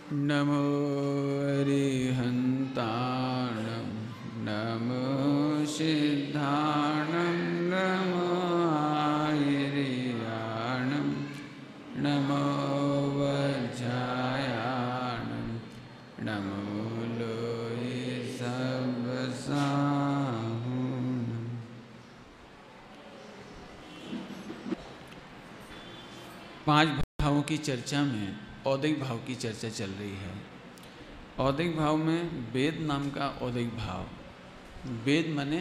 नमो अरिहन्ताणं नमो सिद्धाणं नमो आयर्याणं नमो वज्रायाणं नमो लोये सर्वसाहुनं। पांच भावों की चर्चा में औदिक भाव की चर्चा चल रही है। औदिक भाव में वेद नाम का औदिक भाव, वेद माने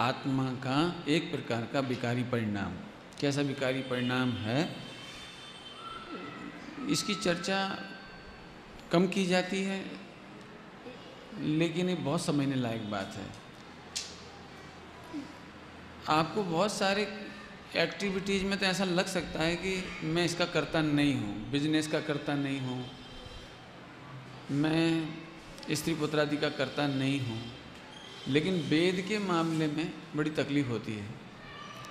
आत्मा का एक प्रकार का विकारी परिणाम। कैसा विकारी परिणाम है, इसकी चर्चा कम की जाती है, लेकिन ये बहुत समझने लायक बात है। आपको बहुत सारे एक्टिविटीज़ में तो ऐसा लग सकता है कि मैं इसका करता नहीं हूँ, बिजनेस का करता नहीं हूँ, मैं स्त्री पुत्र आदि का करता नहीं हूँ, लेकिन वेद के मामले में बड़ी तकलीफ होती है।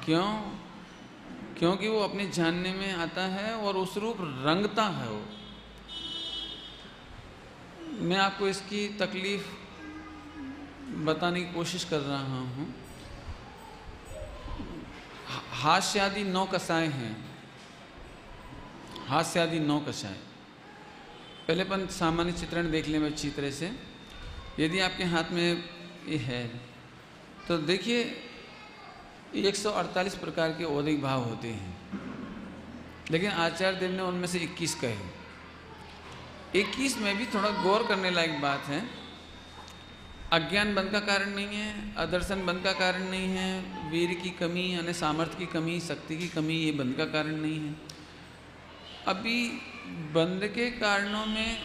क्यों? क्योंकि वो अपने जानने में आता है और उस रूप रंगता है वो। मैं आपको इसकी तकलीफ बताने की कोशिश कर रहा हूँ। हास्यादि 9 कसाय हैं, हास्यादि 9 कसाय। पहले अपन सामान्य चित्रण देख लें अच्छी तरह से। यदि आपके हाथ में ये है तो देखिए 148 प्रकार के औदिक भाव होते हैं, लेकिन आचार्य देव ने उनमें से 21 कहे। 21 में भी थोड़ा गौर करने लायक बात है। अज्ञान बंध का कारण नहीं है, अदर्शन बंध का कारण नहीं है, वीर की कमी यानी सामर्थ्य की कमी, शक्ति की कमी, ये बंध का कारण नहीं है। अभी बंध के कारणों में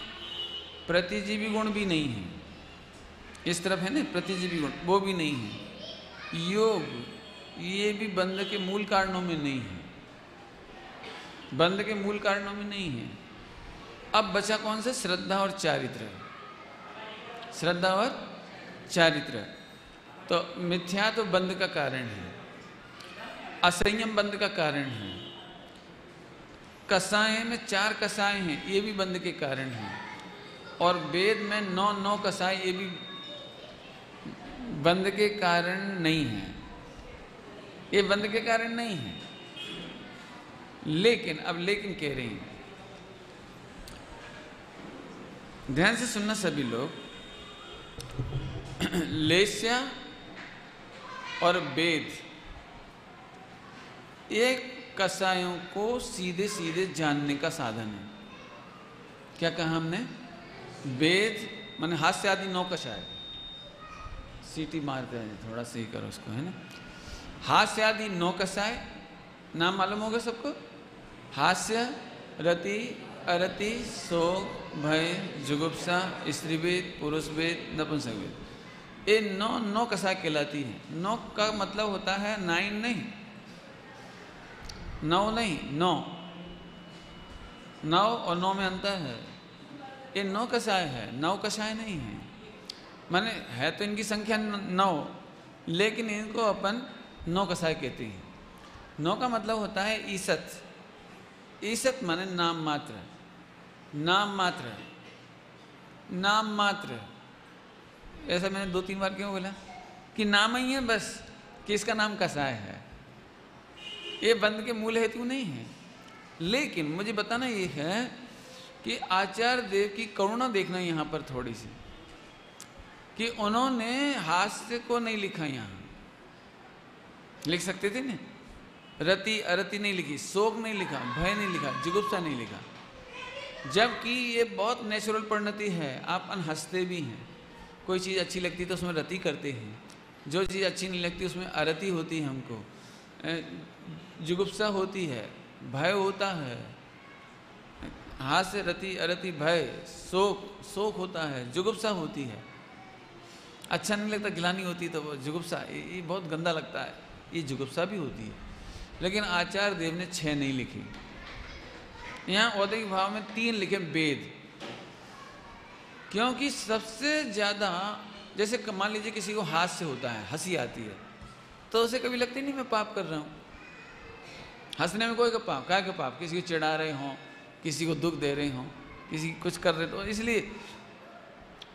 प्रतिजीवी गुण भी नहीं है। इस तरफ है ना प्रतिजीवी गुण, वो भी नहीं है। योग, ये भी बंध के मूल कारणों में नहीं है, बंध के मूल कारणों में नहीं है। अब बचा कौन सा? श्रद्धा और चारित्र। श्रद्धा और चारित्र। तो मिथ्या तो बंध का कारण है, असंयम बंध का कारण है, कसाय में 4 कसाय हैं, ये भी बंध के कारण हैं, और वेद में 9 कसाय, ये भी बंध के कारण नहीं है, ये बंध के कारण नहीं है। लेकिन अब लेकिन कह रहे हैं, ध्यान से सुनना सभी लोग। लेस्या और वेद एक कसायों को सीधे सीधे जानने का साधन है। क्या कहा हमने? वेद माने हास्य आदि 9 कसाय। सीटी मारते हैं, थोड़ा सही करो उसको, है ना। हास्य आदि 9 कसाय, नाम मालूम होगा सबको। हास्य, रति, अरति, शोक, भय, जुगुप्सा, स्त्रीवेद, पुरुषवेद, नपुंसकवेद, ये 9 कसाय कहलाती है। 9 का मतलब होता है 9 नहीं, 9 नहीं, 9 और 9 में अंतर है। ये 9 कसाय है, 9 कसाय नहीं है। माने है तो इनकी संख्या 9, लेकिन इनको अपन 9 कसाय कहते हैं। 9 का मतलब होता है ईसत। ईसत माने नाम मात्र, नाम मात्र, नाम मात्र। ऐसा मैंने 2-3 बार क्यों बोला कि नाम ही है बस, कि इसका नाम कसाय है। ये बंध के मूल हेतु नहीं है। लेकिन मुझे बताना ये है कि आचार्य देव की करुणा देखना यहाँ पर थोड़ी सी, कि उन्होंने हास्य को नहीं लिखा। यहाँ लिख सकते थे ना, रति अरति नहीं लिखी, शोक नहीं लिखा, भय नहीं लिखा, जुगुप्सा नहीं लिखा, जबकि ये बहुत नेचुरल परिणति है। आप हंसते भी हैं, कोई चीज़ अच्छी लगती तो उसमें रति करते हैं, जो चीज़ अच्छी नहीं लगती उसमें अरति होती है, हमको जुगुप्सा होती है, भय होता है। हास्य, रति, अरति, भय, शोक होता है, जुगुप्सा होती है। अच्छा नहीं लगता, गिलानी होती तो वो जुगुप्सा, ये बहुत गंदा लगता है, ये जुगुप्सा भी होती है। लेकिन आचार्य देव ने 6 नहीं लिखी। यहाँ औदिक भाव में 3 लिखे वेद, क्योंकि सबसे ज़्यादा, जैसे मान लीजिए किसी को हास्य होता है, हंसी आती है, तो उसे कभी लगती नहीं मैं पाप कर रहा हूँ। हंसने में कोई का पाप, क्या का पाप? किसी को चिढ़ा रहे हों, किसी को दुख दे रहे हों, किसी कुछ कर रहे तो इसलिए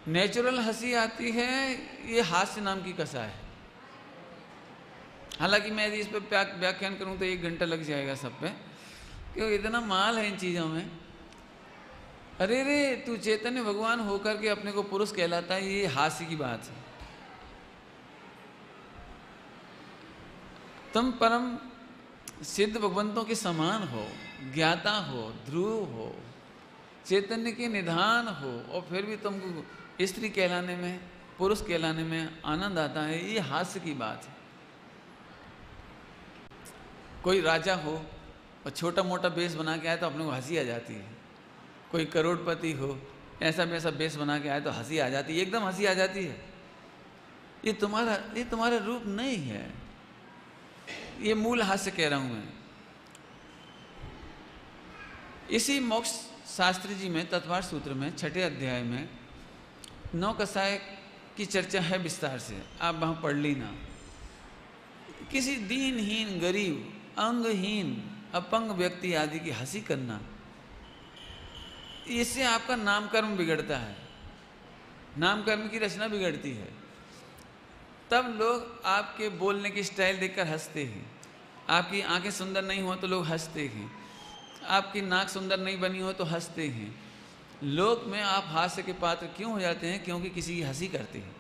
नेचुरल हंसी आती है, ये हास्य नाम की कसा है। हालांकि मैं यदि इस पर व्याख्यान करूं तो 1 घंटा लग जाएगा सब पे, क्योंकि इतना माल है इन चीज़ों में। अरे रे तू चैतन्य भगवान होकर के अपने को पुरुष कहलाता है, ये हास्य की बात है। तुम परम सिद्ध भगवंतों के समान हो, ज्ञाता हो, ध्रुव हो, चैतन्य के निधान हो, और फिर भी तुमको स्त्री कहलाने में, पुरुष कहलाने में आनंद आता है, ये हास्य की बात है। कोई राजा हो और छोटा मोटा बेस बना के आए तो अपने को हंसी आ जाती है। कोई करोड़पति हो, ऐसा वैसा बेस बना के आए तो हंसी आ जाती है, एकदम हंसी आ जाती है। ये तुम्हारा रूप नहीं है, ये मूल हास्य कह रहा हूं मैं। इसी मोक्ष शास्त्री जी में तत्वार सूत्र में 6ठे अध्याय में 9 कसाय की चर्चा है विस्तार से, आप वहां पढ़ लेना। किसी दीनहीन, गरीब, अंगहीन, अपंग व्यक्ति आदि की हंसी करना, इससे आपका नामकर्म बिगड़ता है, नामकर्म की रचना बिगड़ती है। तब लोग आपके बोलने की स्टाइल देखकर हंसते हैं। आपकी आंखें सुंदर नहीं हो तो लोग हंसते हैं, आपकी नाक सुंदर नहीं बनी हो तो हंसते हैं। लोक में आप हास्य के पात्र क्यों हो जाते हैं? क्योंकि किसी की हंसी करते हैं।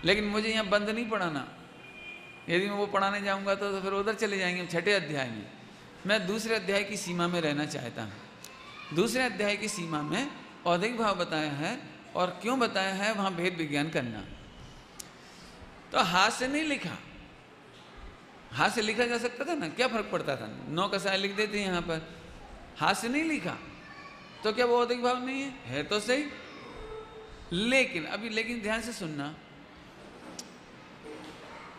लेकिन मुझे यहाँ बंद नहीं पढ़ाना, यदि मैं वो पढ़ाने जाऊँगा तो फिर उधर चले जाएंगे 6ठे अध्याय में। मैं दूसरे अध्याय की सीमा में रहना चाहता हूँ। दूसरे अध्याय की सीमा में औदिक भाव बताया है, और क्यों बताया है, वहाँ भेद विज्ञान करना। तो हास्य नहीं लिखा, हास्य लिखा जा सकता था ना, क्या फर्क पड़ता था? 9 कसाय लिख देते हैं यहाँ पर, हास्य नहीं लिखा तो क्या वो औदिक भाव नहीं है तो सही। लेकिन ध्यान से सुनना,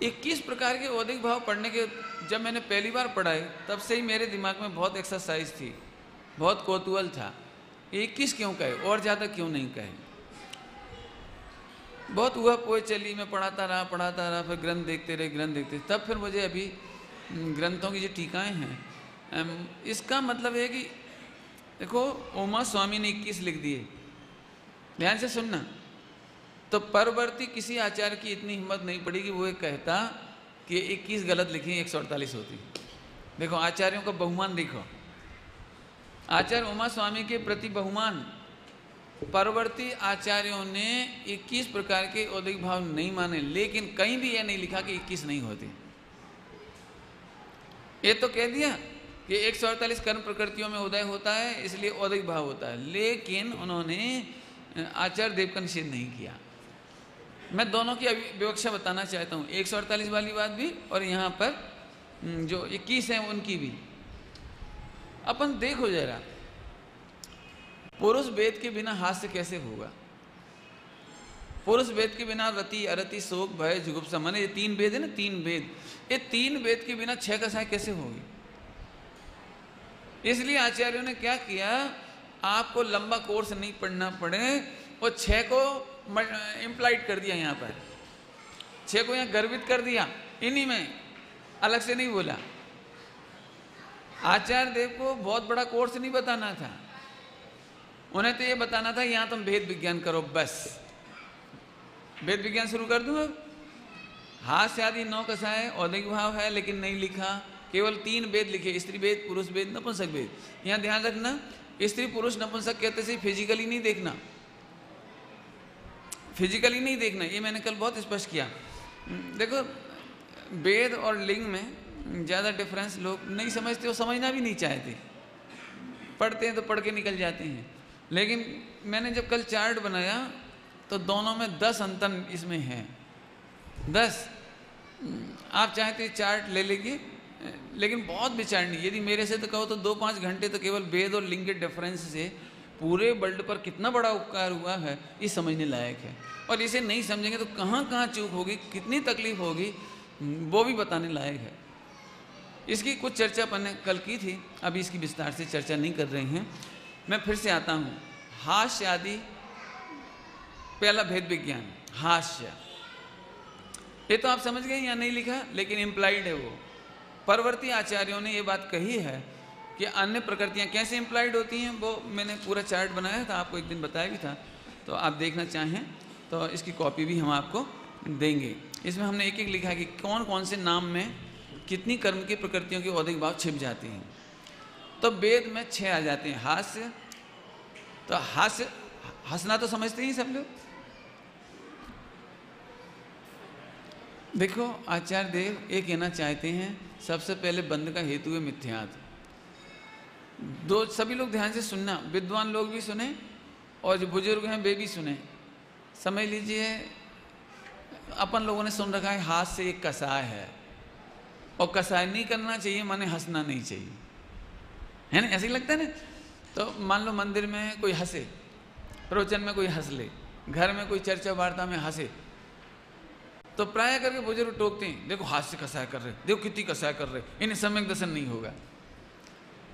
21 प्रकार के औदिक भाव पढ़ने के जब मैंने पहली बार पढ़ाए तब से ही मेरे दिमाग में बहुत एक्सरसाइज थी, बहुत कौतूहल था। 21 क्यों कहे, और ज़्यादा क्यों नहीं कहे? बहुत हुआ पोए चली, मैं पढ़ाता रहा, फिर ग्रंथ देखते रहे, तब फिर मुझे अभी ग्रंथों की जो टीकाएँ हैं, इसका मतलब है कि देखो उमा स्वामी ने 21 लिख दिए, ध्यान से सुनना। तो परवर्ती किसी आचार्य की इतनी हिम्मत नहीं पड़ी कि वो एक कहता कि 21 गलत लिखी 148 होती। देखो आचार्यों का बहुमान देखो, आचार्य उमा स्वामी के प्रति बहुमान। परवर्ती आचार्यों ने 21 प्रकार के औदिक भाव नहीं माने, लेकिन कहीं भी यह नहीं लिखा कि 21 नहीं होते। ये तो कह दिया कि 148 कर्म प्रकृतियों में उदय होता है, इसलिए औदिक भाव होता है, लेकिन उन्होंने आचार्य देव का निषेध नहीं किया। मैं दोनों की विवक्षा बताना चाहता हूँ, 148 वाली बात भी और यहाँ पर जो 21 हैं उनकी भी। अपन देखो जरा, पुरुष वेद के बिना हास्य कैसे होगा? पुरुष वेद के बिना रति, अरति, शोक, भय, जुगुप्सा, माने ये 3 वेद है ना, 3 वेद, ये 3 वेद के बिना 6 कसाय कैसे होगी? इसलिए आचार्यों ने क्या किया, आपको लंबा कोर्स नहीं पढ़ना पड़े, और 6 को इम्प्लाइड कर दिया, यहाँ पर 6 को यहाँ गर्वित कर दिया, इन्हीं में, अलग से नहीं बोला। आचार्य देव को बहुत बड़ा कोर्स नहीं बताना था, उन्हें तो ये बताना था यहाँ तुम भेद विज्ञान करो, बस। भेद विज्ञान शुरू कर दूँ अब? हास्य आदि 9 कसाय औदिक भाव है, लेकिन नहीं लिखा, केवल 3 वेद लिखे, स्त्री वेद, पुरुष वेद, नपुंसक वेद। यहाँ ध्यान रखना, स्त्री पुरुष नपुंसक कहते से फिजिकली नहीं देखना, फिजिकली नहीं देखना, ये मैंने कल बहुत स्पष्ट किया। देखो वेद और लिंग में ज़्यादा डिफरेंस लोग नहीं समझते, वो समझना भी नहीं चाहते, पढ़ते हैं तो पढ़ के निकल जाते हैं। लेकिन मैंने जब कल चार्ट बनाया तो दोनों में 10 अंतर इसमें है, 10। आप चाहे तो ये चार्ट ले लेंगे, लेकिन बहुत विचार नहीं। यदि मेरे से तो कहो तो 2-5 घंटे तो केवल वेद और लिंग के डिफरेंस से पूरे वर्ल्ड पर कितना बड़ा उपकार हुआ है ये समझने लायक है। और इसे नहीं समझेंगे तो कहाँ कहाँ चूक होगी, कितनी तकलीफ होगी, वो भी बताने लायक है। इसकी कुछ चर्चा अपन ने कल की थी, अभी इसकी विस्तार से चर्चा नहीं कर रहे हैं। मैं फिर से आता हूँ, हास्य आदि, पहला भेद विज्ञान, हास्य, ये तो आप समझ गए, यहाँ नहीं लिखा लेकिन इम्प्लाइड है वो। परवर्ती आचार्यों ने ये बात कही है कि अन्य प्रकृतियाँ कैसे इम्प्लाइड होती हैं, वो मैंने पूरा चार्ट बनाया था, आपको एक दिन बताया भी था, तो आप देखना चाहें तो इसकी कॉपी भी हम आपको देंगे। इसमें हमने एक एक लिखा है कि कौन कौन से नाम में कितनी कर्म की प्रकृतियों के औदिक भाव छिप जाती हैं। तो वेद में 6 आ जाते हैं। हास्य, तो हास्य, हंसना तो समझते ही सब लोग। देखो आचार्य देव ये कहना चाहते हैं, सबसे पहले बंध का हेतु है मिथ्यात्व। सभी लोग ध्यान से सुनना, विद्वान लोग भी सुने और जो बुजुर्ग हैं वे भी सुने। समझ लीजिए, अपन लोगों ने सुन रखा है हाथ से एक कसाय है, और कसाय नहीं करना चाहिए माने हंसना नहीं चाहिए, है ना? ऐसे ही लगता है ना। तो मान लो मंदिर में कोई हंसे, प्रवचन में कोई हंस ले, घर में कोई चर्चा वार्ता में हंसे, तो प्राय करके बुजुर्ग टोकते हैं, देखो हाथ से कसाय कर रहे, देखो कितनी कसाय कर रहे, इन्हें सम्यक दर्शन नहीं होगा।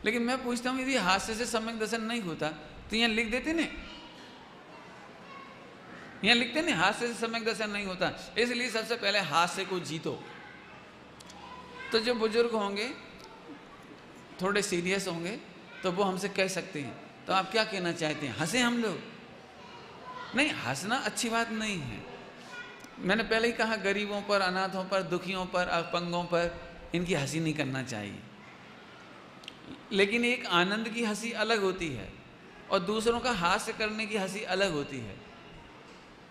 लेकिन मैं पूछता हूँ, यदि हास्य से सम्यक दर्शन नहीं होता तो यहाँ लिख देते ना, यहाँ लिखते नहीं हास्य से सम्यक दर्शन नहीं होता। इसलिए सबसे पहले हास्य को जीतो। तो जो बुजुर्ग होंगे थोड़े सीरियस होंगे तो वो हमसे कह सकते हैं, तो आप क्या कहना चाहते हैं, हंसे हम लोग? नहीं, हंसना अच्छी बात नहीं है। मैंने पहले ही कहा, गरीबों पर, अनाथों पर, दुखियों पर, अपंगों पर इनकी हंसी नहीं करना चाहिए। लेकिन एक आनंद की हंसी अलग होती है और दूसरों का हास्य करने की हंसी अलग होती है।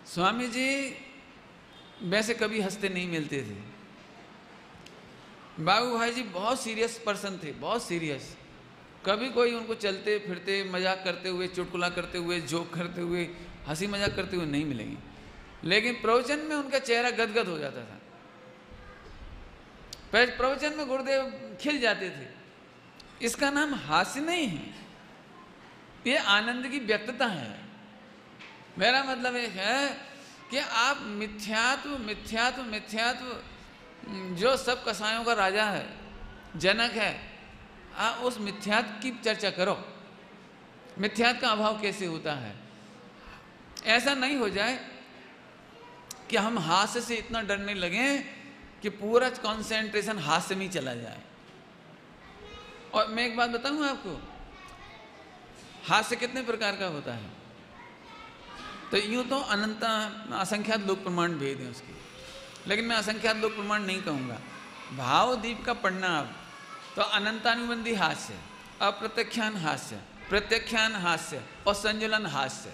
स्वामी जी वैसे कभी हंसते नहीं मिलते थे। बाबू भाई जी बहुत सीरियस पर्सन थे, बहुत सीरियस। कभी कोई उनको चलते फिरते मजाक करते हुए, चुटकुला करते हुए, जोक करते हुए, हंसी मजाक करते हुए नहीं मिलेंगे। लेकिन प्रवचन में उनका चेहरा गदगद हो जाता था। प्रवचन में गुरुदेव खिल जाते थे। इसका नाम हास्य नहीं है, ये आनंद की व्यक्तता है। मेरा मतलब ये है कि आप मिथ्यात्व मिथ्यात्व मिथ्यात्व जो सब कसायों का राजा है, जनक है, आप उस मिथ्यात्व की चर्चा करो। मिथ्यात्व का अभाव कैसे होता है? ऐसा नहीं हो जाए कि हम हास्य से इतना डरने लगे कि पूरा कंसंट्रेशन हास्य में ही चला जाए। और मैं एक बात बताऊं आपको, हास्य कितने प्रकार का होता है? तो यूं तो अनंत असंख्यात लोक प्रमाण भेद है उसके, लेकिन मैं असंख्यात लोक प्रमाण नहीं कहूँगा। भावदीप का पढ़ना आप, तो अनंतानुबंधी हास्य, अप्रत्यख्यान हास्य, प्रत्यख्यान हास्य और संजुलन हास्य।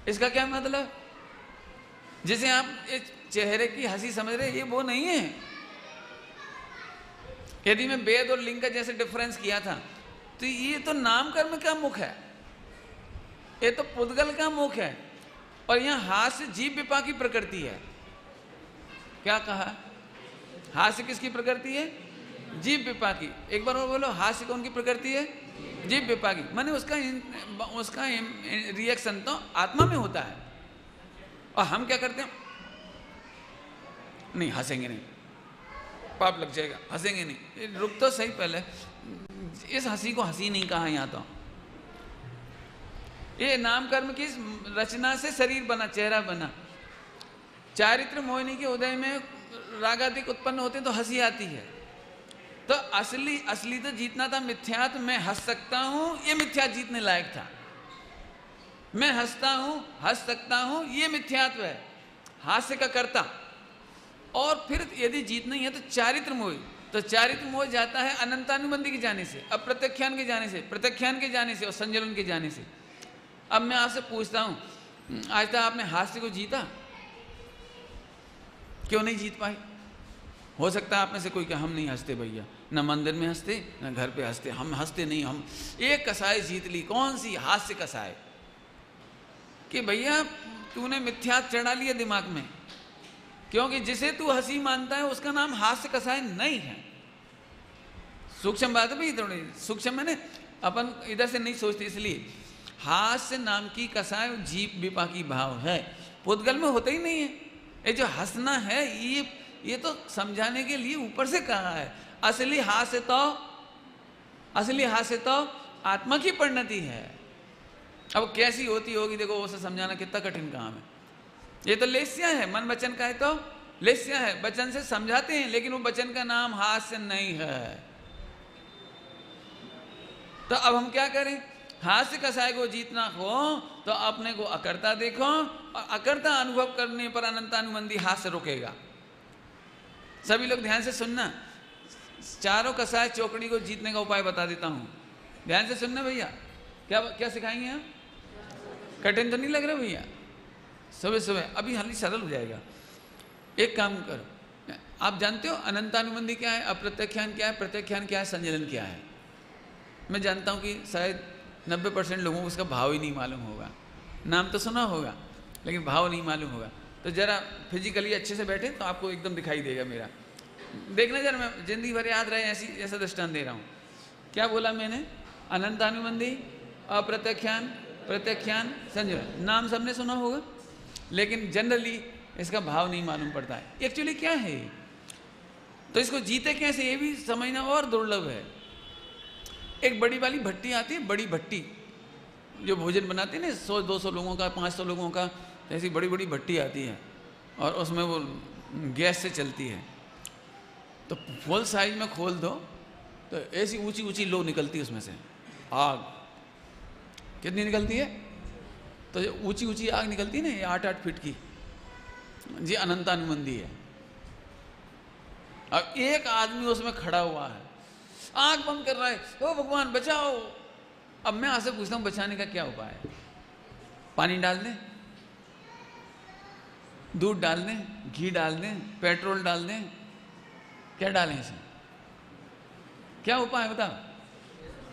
इसका क्या मतलब? जिसे आप इस चेहरे की हंसी समझ रहे, ये वो नहीं है। यदि मैं वेद और लिंग का जैसे डिफरेंस किया था, तो ये तो नाम कर्म का मुख है, ये तो पुद्गल का मुख है, और यहाँ हास्य जीव विपा की प्रकृति है। क्या कहा? हास्य किसकी प्रकृति है? जीव विपा की। एक बार और बोलो, हास्य कौन की प्रकृति है? जीव विपा की। माने उसका रिएक्शन तो आत्मा में होता है, और हम क्या करते हैं? नहीं हंसेंगे नहीं, पाप लग जाएगा, हंसेंगे नहीं। रुक तो सही, पहले इस हंसी को हंसी नहीं कहा। यहाँ तो ये नाम कर्म की रचना से शरीर बना, चेहरा बना। चारित्र मोहिनी के उदय में रागादिक उत्पन्न होते तो हंसी आती है। तो असली तो जीतना था मिथ्यात्व। मैं हंस सकता हूं, ये मिथ्या जीतने लायक था। मैं हंसता हूं, हंस सकता हूं, ये मिथ्यात्व है, हास्य का कर्ता। और फिर यदि जीतना ही है तो चारित्र मोह, तो चारित्र मोह जाता है अनंतानुबंधी के जाने से, अब प्रत्यख्यान के जाने से, प्रत्यख्यान के जाने से और संजलन के जाने से। अब मैं आपसे पूछता हूं, आज तक आपने हास्य को जीता? क्यों नहीं जीत पाए? हो सकता है आप में से कोई कहे हम नहीं हंसते भैया, न मंदिर में हंसते न घर पे हंसते, हम हंसते नहीं। हम एक कसाई जीत ली। कौन सी? हास्य कसाई। कि भैया तूने मिथ्या चढ़ा लिया दिमाग में, क्योंकि जिसे तू हंसी मानता है उसका नाम हास्य कसाई नहीं है। सूक्ष्म बात है भाई, थोड़ी सूक्ष्म। मैंने अपन इधर से नहीं सोचते, इसलिए हास्य नाम की कसाई जीव विपाकी भाव है, पुद्गल में होता ही नहीं है। ये जो हंसना है ये तो समझाने के लिए ऊपर से कहा है। असली हास्य तो आत्मा की परिणति है। अब कैसी होती होगी देखो, उसे समझाना कितना कठिन काम है। ये तो लेस्या है, मन वचन का है तो लेस्या है, वचन से समझाते हैं, लेकिन वो वचन का नाम हास्य नहीं है। तो अब हम क्या करें? हास्य कसाय को जीतना हो तो अपने को अकर्ता देखो, और अकर्ता अनुभव करने पर अनंतानुबंधी हास्य रोकेगा। सभी लोग ध्यान से सुनना, चारों कसाय चौकड़ी को जीतने का उपाय बता देता हूं, ध्यान से सुनना भैया। क्या क्या सिखाएंगे हम? कठिन तो नहीं लग रहा भैया? सुबह सुबह अभी हाली सरल हो जाएगा। एक काम करो, आप जानते हो अनंतानुबंधी क्या है, अप्रत्याख्यान क्या है, प्रत्याख्यान क्या है, संजलन क्या है? मैं जानता हूं कि शायद 90% लोगों को उसका भाव ही नहीं मालूम होगा। नाम तो सुना होगा लेकिन भाव नहीं मालूम होगा। तो जरा फिजिकली अच्छे से बैठे तो आपको एकदम दिखाई देगा मेरा। देखना जरा, मैं जिंदगी भर याद रहे ऐसा दृष्टांत दे रहा हूँ। क्या बोला मैंने? अनंतानुबंधी, अप्रत्याख्यान, प्रत्याख्यान, संजलन। नाम सबने सुना होगा लेकिन जनरली इसका भाव नहीं मालूम पड़ता है एक्चुअली क्या है। तो इसको जीते कैसे ये भी समझना और दुर्लभ है। एक बड़ी वाली भट्टी आती है, बड़ी भट्टी जो भोजन बनाती है ना, 100-200 लोगों का, 500 लोगों का, ऐसी बड़ी बड़ी भट्टी आती है और उसमें वो गैस से चलती है। तो फुल साइज में खोल दो तो ऐसी ऊंची ऊंची लो निकलती है उसमें से आग। कितनी निकलती है? तो जो ऊंची ऊंची आग निकलती है ना, ये 8-8 फीट की, जी अनंतानुबंधी है। अब एक आदमी उसमें खड़ा हुआ है, आंख बंद कर रहा है, ओ भगवान बचाओ। अब मैं आपसे पूछता हूं बचाने का क्या उपाय है? पानी डाल दें, दूध डाल दें, घी डाल दें, पेट्रोल डाल दें, क्या डालें इसमें? क्या उपाय है बताओ?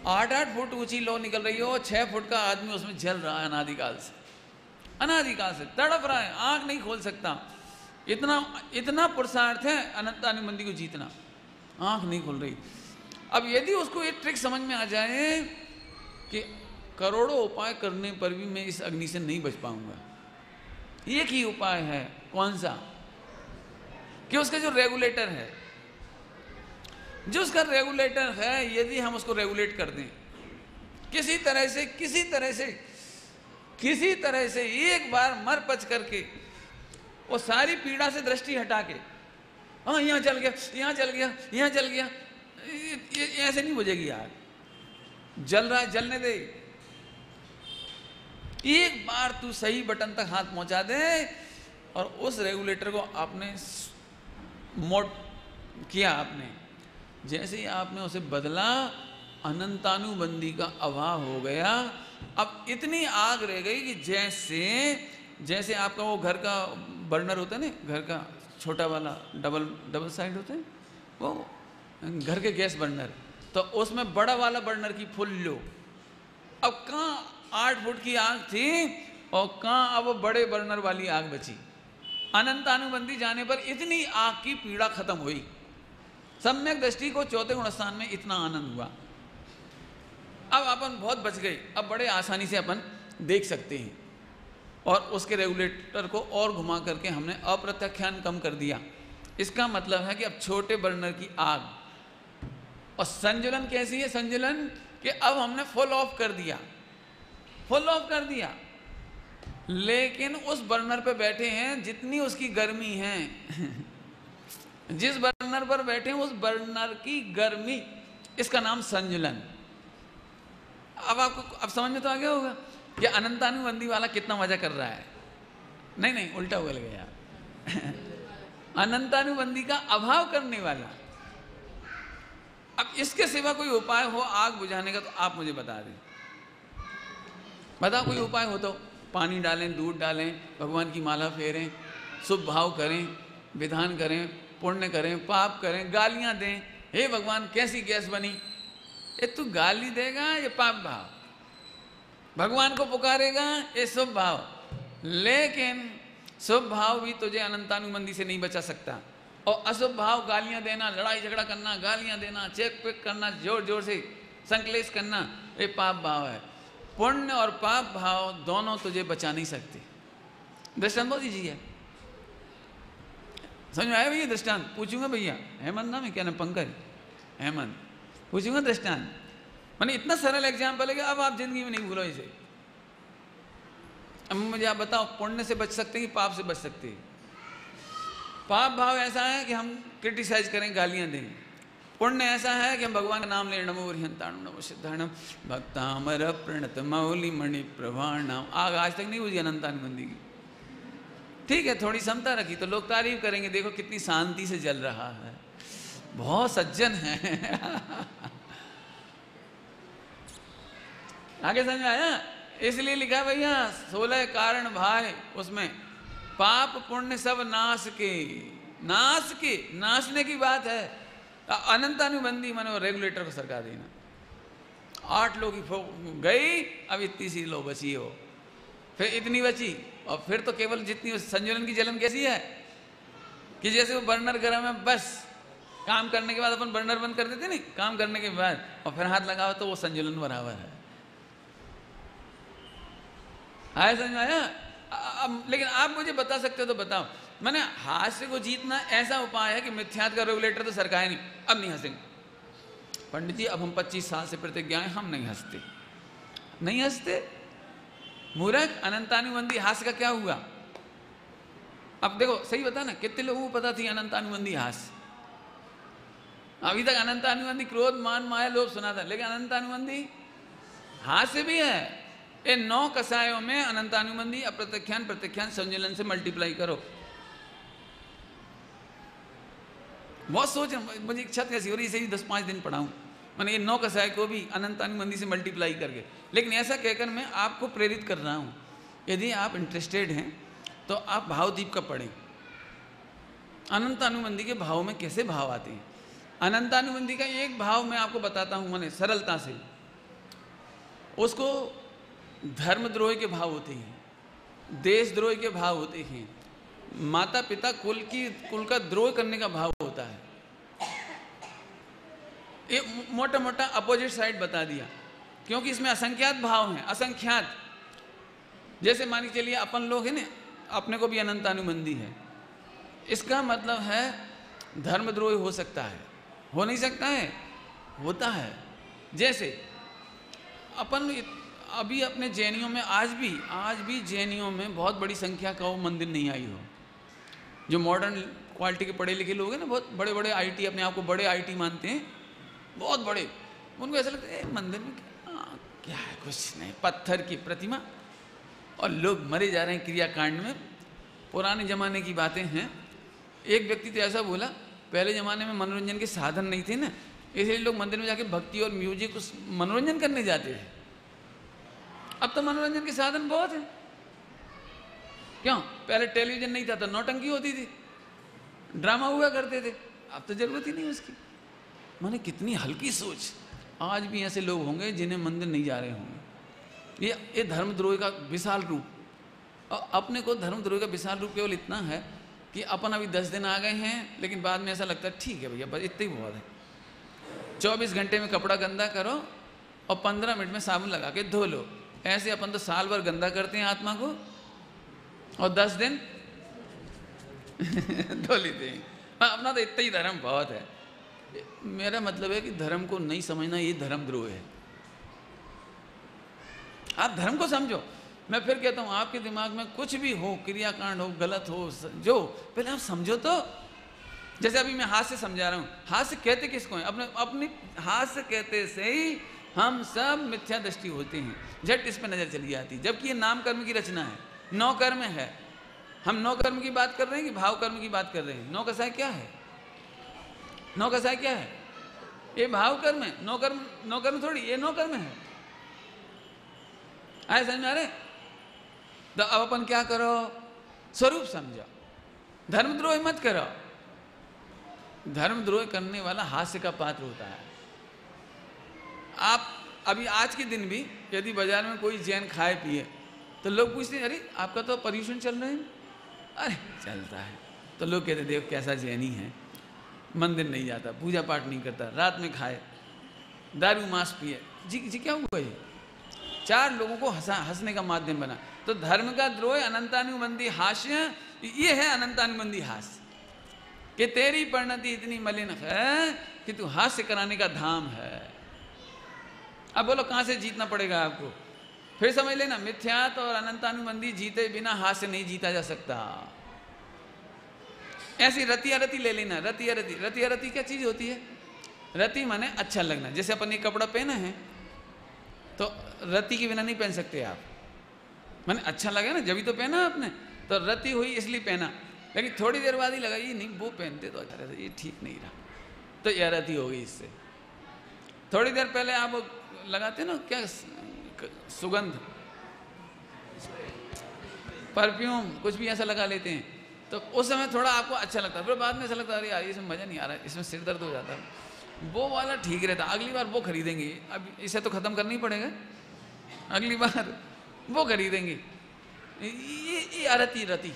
8-8 फुट ऊंची लो निकल रही हो, 6 फुट का आदमी उसमें जल रहा है अनादिकाल से, अनादिकाल से तड़प रहा है, आंख नहीं खोल सकता। इतना पुरुषार्थ है अनंतानुबंधी को जीतना, आंख नहीं खुल रही। अब यदि उसको एक ट्रिक समझ में आ जाए कि करोड़ों उपाय करने पर भी मैं इस अग्नि से नहीं बच पाऊंगा, एक ही उपाय है, कौन सा? कि उसका जो रेगुलेटर है, जो उसका रेगुलेटर है, यदि हम उसको रेगुलेट कर दें किसी तरह से एक बार मर पच करके, वो सारी पीड़ा से दृष्टि हटा के, हाँ यहाँ चल गया, यहाँ चल गया, यहाँ चल गया, ये ऐसे नहीं बुझेगी यार। जल रहा है, जलने दे। एक बार तू सही बटन तक हाथ पहुंचा दे और उस रेगुलेटर को आपने मोड किया, आपने जैसे ही आपने उसे बदला, अनंतानुबंधी का अभाव हो गया। अब इतनी आग रह गई कि जैसे आपका वो घर का बर्नर होता है ना, घर का छोटा वाला डबल साइड होता है, वो घर के गैस बर्नर, तो उसमें बड़ा वाला बर्नर की फुल लो। अब कहाँ 8 फुट की आग थी और कहाँ अब बड़े बर्नर वाली आग बची। अनंतानुबंधी जाने पर इतनी आग की पीड़ा खत्म हुई। सम्यक दृष्टि को चौथे गुणस्थान में इतना आनंद हुआ। अब अपन बहुत बच गए, अब बड़े आसानी से अपन देख सकते हैं। और उसके रेगुलेटर को और घुमा करके हमने अप्रत्याख्यान कम कर दिया। इसका मतलब है कि अब छोटे बर्नर की आग। और संज्वलन कैसी है? संज्वलन कि अब हमने फुल ऑफ कर दिया, लेकिन उस बर्नर पे बैठे हैं, जितनी उसकी गर्मी है जिस बर्नर पर बैठे हैं उस बर्नर की गर्मी, इसका नाम संज्वलन। अब आपको अब समझ में तो आ गया होगा कि अनंतानुबंधी वाला कितना मजा कर रहा है। नहीं उल्टा बोल गया अनंतानुबंधी का अभाव करने वाला। अब इसके सिवा कोई उपाय हो आग बुझाने का तो आप मुझे बता दें। बताओ कोई उपाय हो तो। पानी डालें, दूध डालें, भगवान की माला फेरें, शुभ भाव करें, विधान करें, पुण्य करें, पाप करें, गालियां दें। हे भगवान कैसी गैस बनी? ये तू गाली देगा ये पाप भाव, भगवान को पुकारेगा ये शुभ भाव। लेकिन शुभ भाव भी तुझे अनंतानुबंधी से नहीं बचा सकता। और अशुभ भाव, गालियां देना, लड़ाई झगड़ा करना, गालियां देना, चेक पेक करना, जोर जोर से संकलेश करना, ये पाप भाव है। पुण्य और पाप भाव दोनों तुझे बचा नहीं सकते। दृष्टांत बहुत दीजिए, समझ में आया भैया? दृष्टांत पूछूंगा भैया। हेमंत नाम है क्या? नाम पंकज, हेमंत। पूछूंगा दृष्टांत, मैंने इतना सरल एग्जाम्पल है कि अब आप जिंदगी में नहीं भूलो इसे। अब मुझे आप बताओ, पुण्य से बच सकते हैं कि पाप से बच सकते हैं? पाप भाव ऐसा है कि हम क्रिटिसाइज करें, गालियां दें। पुण्य ऐसा है कि हम भगवान का नाम ले, नमो हरिहंताणु नमो सिद्धाणम भक्तामर प्रणत मौली मणि प्रवाणम। आज तक नहीं बुझी अनंतानुबंदी की। ठीक है, थोड़ी समता रखी तो लोग तारीफ करेंगे, देखो कितनी शांति से जल रहा है, बहुत सज्जन है। आगे समझ आया? इसलिए लिखा भैया 16 कारण भाई, उसमें पाप पुण्य सब नाश के, नाश के, नाशने की बात है। अनंतानुबंधी मानो रेगुलेटर को सरका देना। 8 लोग गई, अब इतनी सी लो बची हो, फिर इतनी बची, और फिर तो केवल जितनी संजुलन की जलन कैसी है कि जैसे वो बर्नर गर्म है, बस काम करने के बाद अपन बर्नर बंद कर देते नहीं, काम करने के बाद और फिर हाथ लगाओ तो वो संजुलन बराबर है। आया समझ में आया? लेकिन आप मुझे बता सकते हो तो बताओ, मैंने हास्य को जीतना ऐसा उपाय है कि मिथ्यात्व का रेगुलेटर तो सरकाए नहीं, अब नहीं हंसेंगे। पंडित जी अब हम 25 साल से प्रतिज्ञा हैं, हम नहीं हंसते, नहीं हंसते। मूर्ख, अनंतानुबंधी हास्य का क्या हुआ? अब देखो सही बता ना, कितने लोगों को पता थी अनंतानुबंधी हास्य? अभी तक अनंतानुबंधी क्रोध मान माया लोभ सुना था, लेकिन अनंतानुबंधी हास्य भी है। इन 9 कसायों में अनंतानुबंधी अप्रत्यख्यान प्रत्यख्यान संजुलन से मल्टीप्लाई करो। बहुत सोच, मुझे इच्छा कैसी हो रही है 10-5 दिन पढ़ाऊं, मैंने ये 9 कसाय को भी अनंतानुबंधी से मल्टीप्लाई करके। लेकिन ऐसा कहकर मैं आपको प्रेरित कर रहा हूं, यदि आप इंटरेस्टेड हैं तो आप भावदीप का पढ़ें। अनंतानुबंधी के भाव में कैसे भाव आते हैं। अनंतानुबंधी का एक भाव मैं आपको बताता हूं, मैंने सरलता से, उसको धर्मद्रोह के भाव होते हैं, देशद्रोह के भाव होते हैं, माता पिता कुल का द्रोह करने का भाव होता है। ये मोटा मोटा अपोजिट साइड बता दिया, क्योंकि इसमें असंख्यात भाव हैं, असंख्यात। जैसे मान के चलिए अपन लोग हैं ना, अपने को भी अनंतानुबंधी है, इसका मतलब है धर्मद्रोही हो सकता है, हो नहीं सकता है, होता है। जैसे अपन अभी अपने जैनियों में आज भी जैनियों में बहुत बड़ी संख्या का वो मंदिर नहीं आई हो। जो मॉडर्न क्वालिटी के पढ़े लिखे लोग हैं ना, बहुत बड़े बड़े आईटी, अपने आप को बड़े आईटी मानते हैं, बहुत बड़े, उनको ऐसा लगता है मंदिर में क्या है, कुछ नहीं, पत्थर की प्रतिमा, और लोग मरे जा रहे हैं क्रियाकांड में। पुराने ज़माने की बातें हैं। एक व्यक्ति तो ऐसा बोला, पहले ज़माने में मनोरंजन के साधन नहीं थे ना, इसलिए लोग मंदिर में जाके भक्ति और म्यूजिक उस मनोरंजन करने जाते थे। अब तो मनोरंजन के साधन बहुत हैं। क्यों? पहले टेलीविजन नहीं था तो नौटंकी होती थी, ड्रामा हुआ करते थे, अब तो जरूरत ही नहीं उसकी। माने कितनी हल्की सोच। आज भी ऐसे लोग होंगे जिन्हें मंदिर नहीं जा रहे होंगे। ये धर्मद्रोह का विशाल रूप। और अपने को धर्मद्रोह का विशाल रूप केवल इतना है कि अपन अभी 10 दिन आ गए हैं, लेकिन बाद में ऐसा लगता है ठीक है भैया, बस इतना ही बहुत है। 24 घंटे में कपड़ा गंदा करो और 15 मिनट में साबुन लगा के धो लो। ऐसे अपन तो साल भर गंदा करते हैं आत्मा को, और 10 दिन धो लेते हैं। अपना तो इतना ही धर्म बहुत है। मेरा मतलब है कि धर्म को नहीं समझना ये धर्मद्रोह है। आप धर्म को समझो। मैं फिर कहता हूँ, आपके दिमाग में कुछ भी हो, क्रियाकांड हो, गलत हो, जो पहले आप समझो तो। जैसे अभी मैं हाथ से समझा रहा हूँ, हाथ से कहते किसको है? अपने हाथ से कहते से ही हम सब मिथ्या दृष्टि होते हैं, झट इस पर नजर चली जाती। जबकि ये नाम कर्म की रचना है, 9 कर्म है। हम 9 कर्म की बात कर रहे हैं कि भाव कर्म की बात कर रहे हैं? 9 कसाय क्या है? 9 कसाय क्या है? ये भाव कर्म है। 9 कर्म थोड़ी, ये 9 कर्म है। आए समझ में आ रहे? तो अब अपन क्या करो? स्वरूप समझो, धर्मद्रोह मत करो। धर्मद्रोह करने वाला हास्य का पात्र होता है। आप अभी आज के दिन भी यदि बाजार में कोई जैन खाए पिए तो लोग पूछते हैं, अरे आपका तो पर्यूषण चल रहा है। अरे चलता है। तो लोग कहते देख कैसा जैनी है, मंदिर नहीं जाता, पूजा पाठ नहीं करता, रात में खाए, दारू मांस पिए। जी क्या हुआ? ये 4 लोगों को हंसने का माध्यम बना। तो धर्म का द्रोह अनंतानुबंधी हास्य, ये है अनंतानुबंधी हास्य, कि तेरी परिणति इतनी मलिन है कि तू हास्य कराने का धाम है। अब बोलो कहां से जीतना पड़ेगा आपको? फिर समझ लेना, मिथ्यात्व और अनंतानुबंधी जीते बिना हास्य नहीं जीता जा सकता। ऐसी रतिया रति ले लेना। रतिया रति क्या चीज होती है? रति माने अच्छा लगना। जैसे अपन ये कपड़ा पहना है तो रति के बिना नहीं पहन सकते आप, माने अच्छा लगे ना, जब भी तो पहना आपने, तो रति हुई इसलिए पहना। लेकिन थोड़ी देर बाद ही लगा ये नहीं, वो पहनते तो अच्छा रहता, ये ठीक नहीं रहा, तो यह रति हो गई इससे। थोड़ी देर पहले आप लगाते ना क्या सुगंध, परफ्यूम, कुछ भी ऐसा लगा लेते हैं, तो उस समय थोड़ा आपको अच्छा लगता है, फिर बाद में ऐसा लगता है अरे यार इसमें मज़ा नहीं आ रहा है, इसमें सिर दर्द हो जाता है, वो वाला ठीक रहता, अगली बार वो खरीदेंगे, अब इसे तो ख़त्म करना ही पड़ेगा, अगली बार वो खरीदेंगे। ये अरति रति,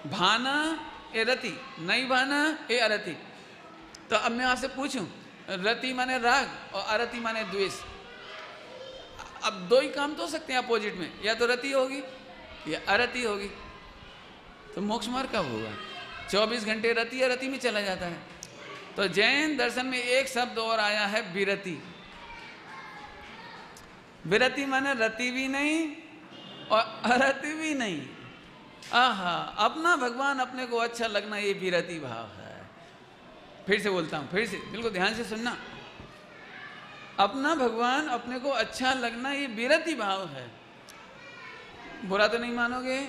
भाना ए रति, नहीं भाना ए अरति। तो अब मैं आपसे पूछूं, रति माने राग और अरति माने द्वेष, अब दो ही काम तो हो सकते हैं अपोजिट में, या तो रति होगी या अरति होगी, तो मोक्ष मार्ग कब होगा? 24 घंटे रति या रति में चला जाता है। तो जैन दर्शन में एक शब्द और आया है विरति। विरति माने रति भी नहीं और अरति भी नहीं। आहा, अपना भगवान अपने को अच्छा लगना, ये विरति भाव है। फिर से बोलता हूं, फिर से बिल्कुल ध्यान से सुनना, अपना भगवान अपने को अच्छा लगना ये विरति भाव है। बुरा तो नहीं मानोगे,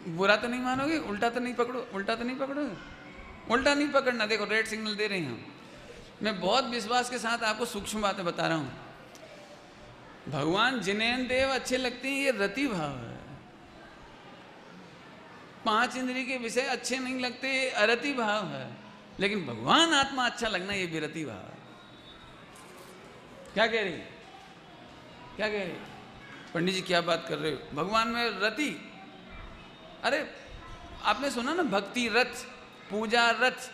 बुरा तो नहीं मानोगे, उल्टा तो नहीं पकड़ो, उल्टा तो नहीं पकड़ोगे, उल्टा नहीं पकड़ना। देखो रेड सिग्नल दे रहे हैं हम, मैं बहुत विश्वास के साथ आपको सूक्ष्म बातें बता रहा हूं। भगवान जिनेन्द्र देव अच्छे लगते हैं, ये रति भाव है। 5 इंद्रिय के विषय अच्छे नहीं लगते, ये अरति भाव है। लेकिन भगवान आत्मा अच्छा लगना ये विरति भाव है। क्या कह रही, क्या कह रही पंडित जी, क्या बात कर रहे हो? भगवान में रति, अरे आपने सुना ना भक्ति रथ, पूजा रथ,